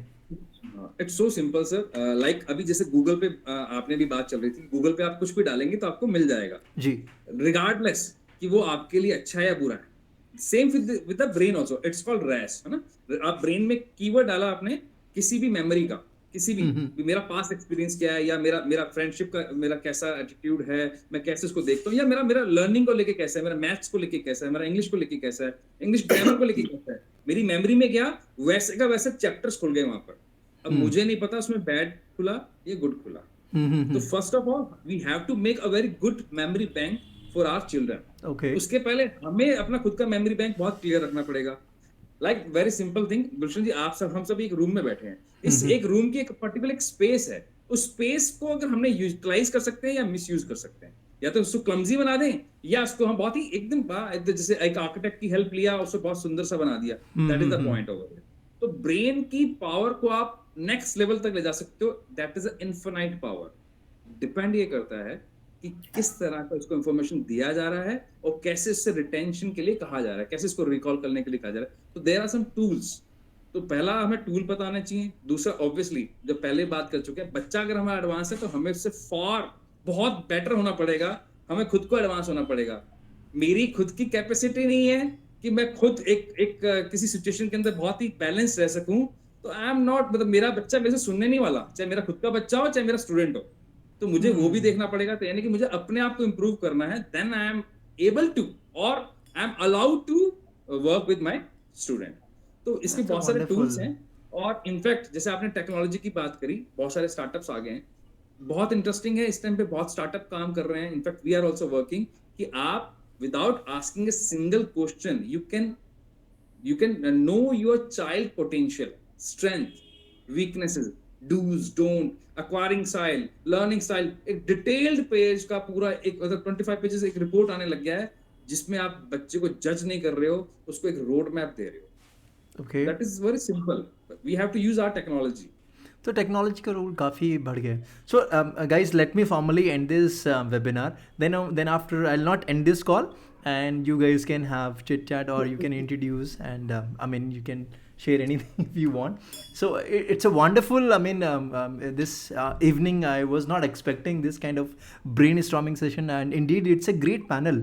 It's so simple sir. Like अभी जैसे गूगल पे आपने भी बात चल रही थी, गूगल पे आप कुछ भी डालेंगे तो आपको मिल जाएगा जी, रिगार्डलेस कि वो आपके लिए अच्छा है या बुरा है. Same with the brain also, it's called rash, है ना. आप ब्रेन में कीवर्ड डाला आपने किसी भी मेमोरी का, किसी भी मेरा पास्ट एक्सपीरियंस क्या है, या मेरा फ्रेंडशिप का मेरा कैसा एटीट्यूड है, मैं कैसे उसको देखता हूँ, या मेरा लर्निंग को लेके कैसा है, मेरा मैथ्स को लेके कैसा है, मेरा इंग्लिश को लेके कैसा है, इंग्लिश ग्रामर को लेके कैसा है, मेरी मेमोरी में गया, वैसे का वैसे चैप्टर्स खुल गए वहां पर. अब मुझे नहीं पता उसमें बैड खुला या गुड खुला. तो first of all we have to make a very good memory bank for our children. Okay. उसके पहले हमें अपना खुद का मेमोरी बैंक बहुत क्लियर रखना पड़ेगा. लाइक वेरी सिंपल थिंग, गुलशन जी, आप सब हम सब एक रूम में बैठे हैं. इस एक रूम की एक पर्टिकुलर एक स्पेस है. उस स्पेस को अगर हमने यूटिलाइज कर सकते हैं या मिस यूज कर सकते हैं, या तो उसको क्लमजी बना दें, या उसको हम बहुत ही एकदम जैसे एक आर्किटेक्ट की हेल्प लिया, उसको बहुत सुंदर सा बना दिया. That is the point over here. तो ब्रेन की पावर को आप नेक्स्ट लेवल तक ले जा सकते हो. That is a infinite power. Depend ये करता है कि किस तरह का इसको इंफॉर्मेशन दिया जा रहा है और कैसे इससे रिटेंशन के लिए कहा जा रहा है, कैसे इसको रिकॉल करने के लिए कहा जा रहा है. तो देयर आर सम टूल्स. तो पहला हमें टूल पता आना चाहिए. दूसरा ऑब्वियसली जो पहले बात कर चुके हैं, बच्चा अगर हमारा एडवांस है तो हमें उससे फार बहुत बेटर होना पड़ेगा. हमें खुद को एडवांस होना पड़ेगा. मेरी खुद की कैपेसिटी नहीं है कि मैं खुद एक किसी सिचुएशन के अंदर बहुत ही बैलेंस रह सकूं. तो आई एम नॉट, मतलब मेरा बच्चा मेरे से सुनने नहीं वाला, चाहे मेरा खुद का बच्चा हो चाहे मेरा स्टूडेंट हो. तो मुझे वो भी देखना पड़ेगा. तो यानी कि मुझे अपने आप को इम्प्रूव करना है. Then I am able to और I am allowed to work with my student. तो इसके बहुत सारे टूल्स हैं. और इनफैक्ट जैसे आपने टेक्नोलॉजी की बात करी, बहुत सारे स्टार्टअप्स आ गए हैं. बहुत इंटरेस्टिंग है, इस टाइम पे बहुत स्टार्टअप काम कर रहे हैं. In fact we are also working कि आप without asking a single question you can know your child potential, strength, weaknesses, do's, don't, acquiring style, learning style. एक डिटेल्ड पेज का पूरा एक मतलब 25 पेजेस एक रिपोर्ट आने लग गया है, जिसमें आप बच्चे को जज नहीं कर रहे हो, उसको एक रोड मैप दे रहे हो. Okay. That is very simple. We have to use our technology. तो टेक्नोलॉजी का रोल काफ़ी बढ़ गया. So guys, let me formally end this webinar. Then after I will not end this call, and you guys can have chit chat, or you can introduce, and I mean, you can share anything if you want. So it's a wonderful, I mean, this evening I was not expecting this kind of brainstorming session, and indeed it's a great panel.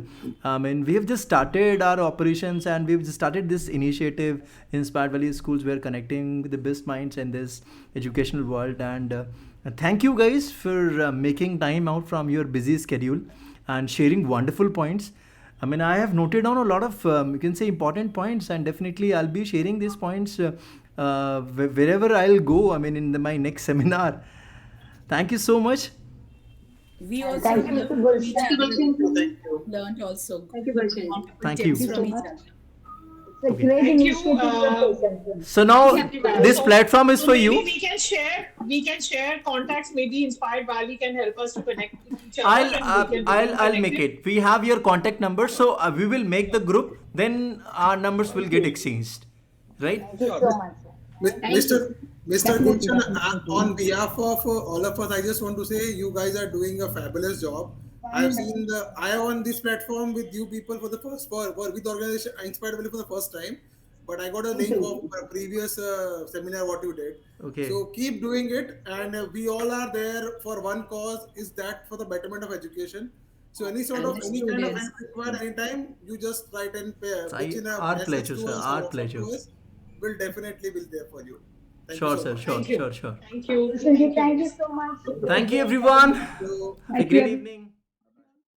I mean, we have just started our operations, and we've just started this initiative. Inspiredvalley schools, we are connecting with the best minds in this educational world, and thank you guys for making time out from your busy schedule and sharing wonderful points. I mean, I have noted down a lot of, you can say, important points, and definitely I'll be sharing these points wherever I'll go, I mean, in my next seminar. Thank you so much. We also Thank you, Mr. Gulshan. learned also. Thank you, Gulshan. Thank you. Thank you so much. It's a great Thank you, initiative you're taking. So now this platform is So for maybe you. we can share contacts. Maybe Inspired Valley can help us to connect with each other. and we can become I'll make connected. it. We have your contact number, so we will make the group. Then our numbers will get exchanged, right? Thank you so much. Mr. Gulshan, on behalf of all of us, I just want to say you guys are doing a fabulous job. I am on this platform with you people for the first for with organization Inspiredvalley for the first time, but I got a link of a previous seminar what you did. Okay. So keep doing it, and we all are there for one cause, is that for the betterment of education. So any sort of any kind of help required anytime, you just write and pitch in a Our message pleasure, to sir. us, Our or pleasure. to us. We'll definitely be there for you. Thank Sure, you so sir. much. Sure, Thank you. sure. Thank you. Gulshan ji, thank you so much. Thank you, everyone. So, Have a great evening.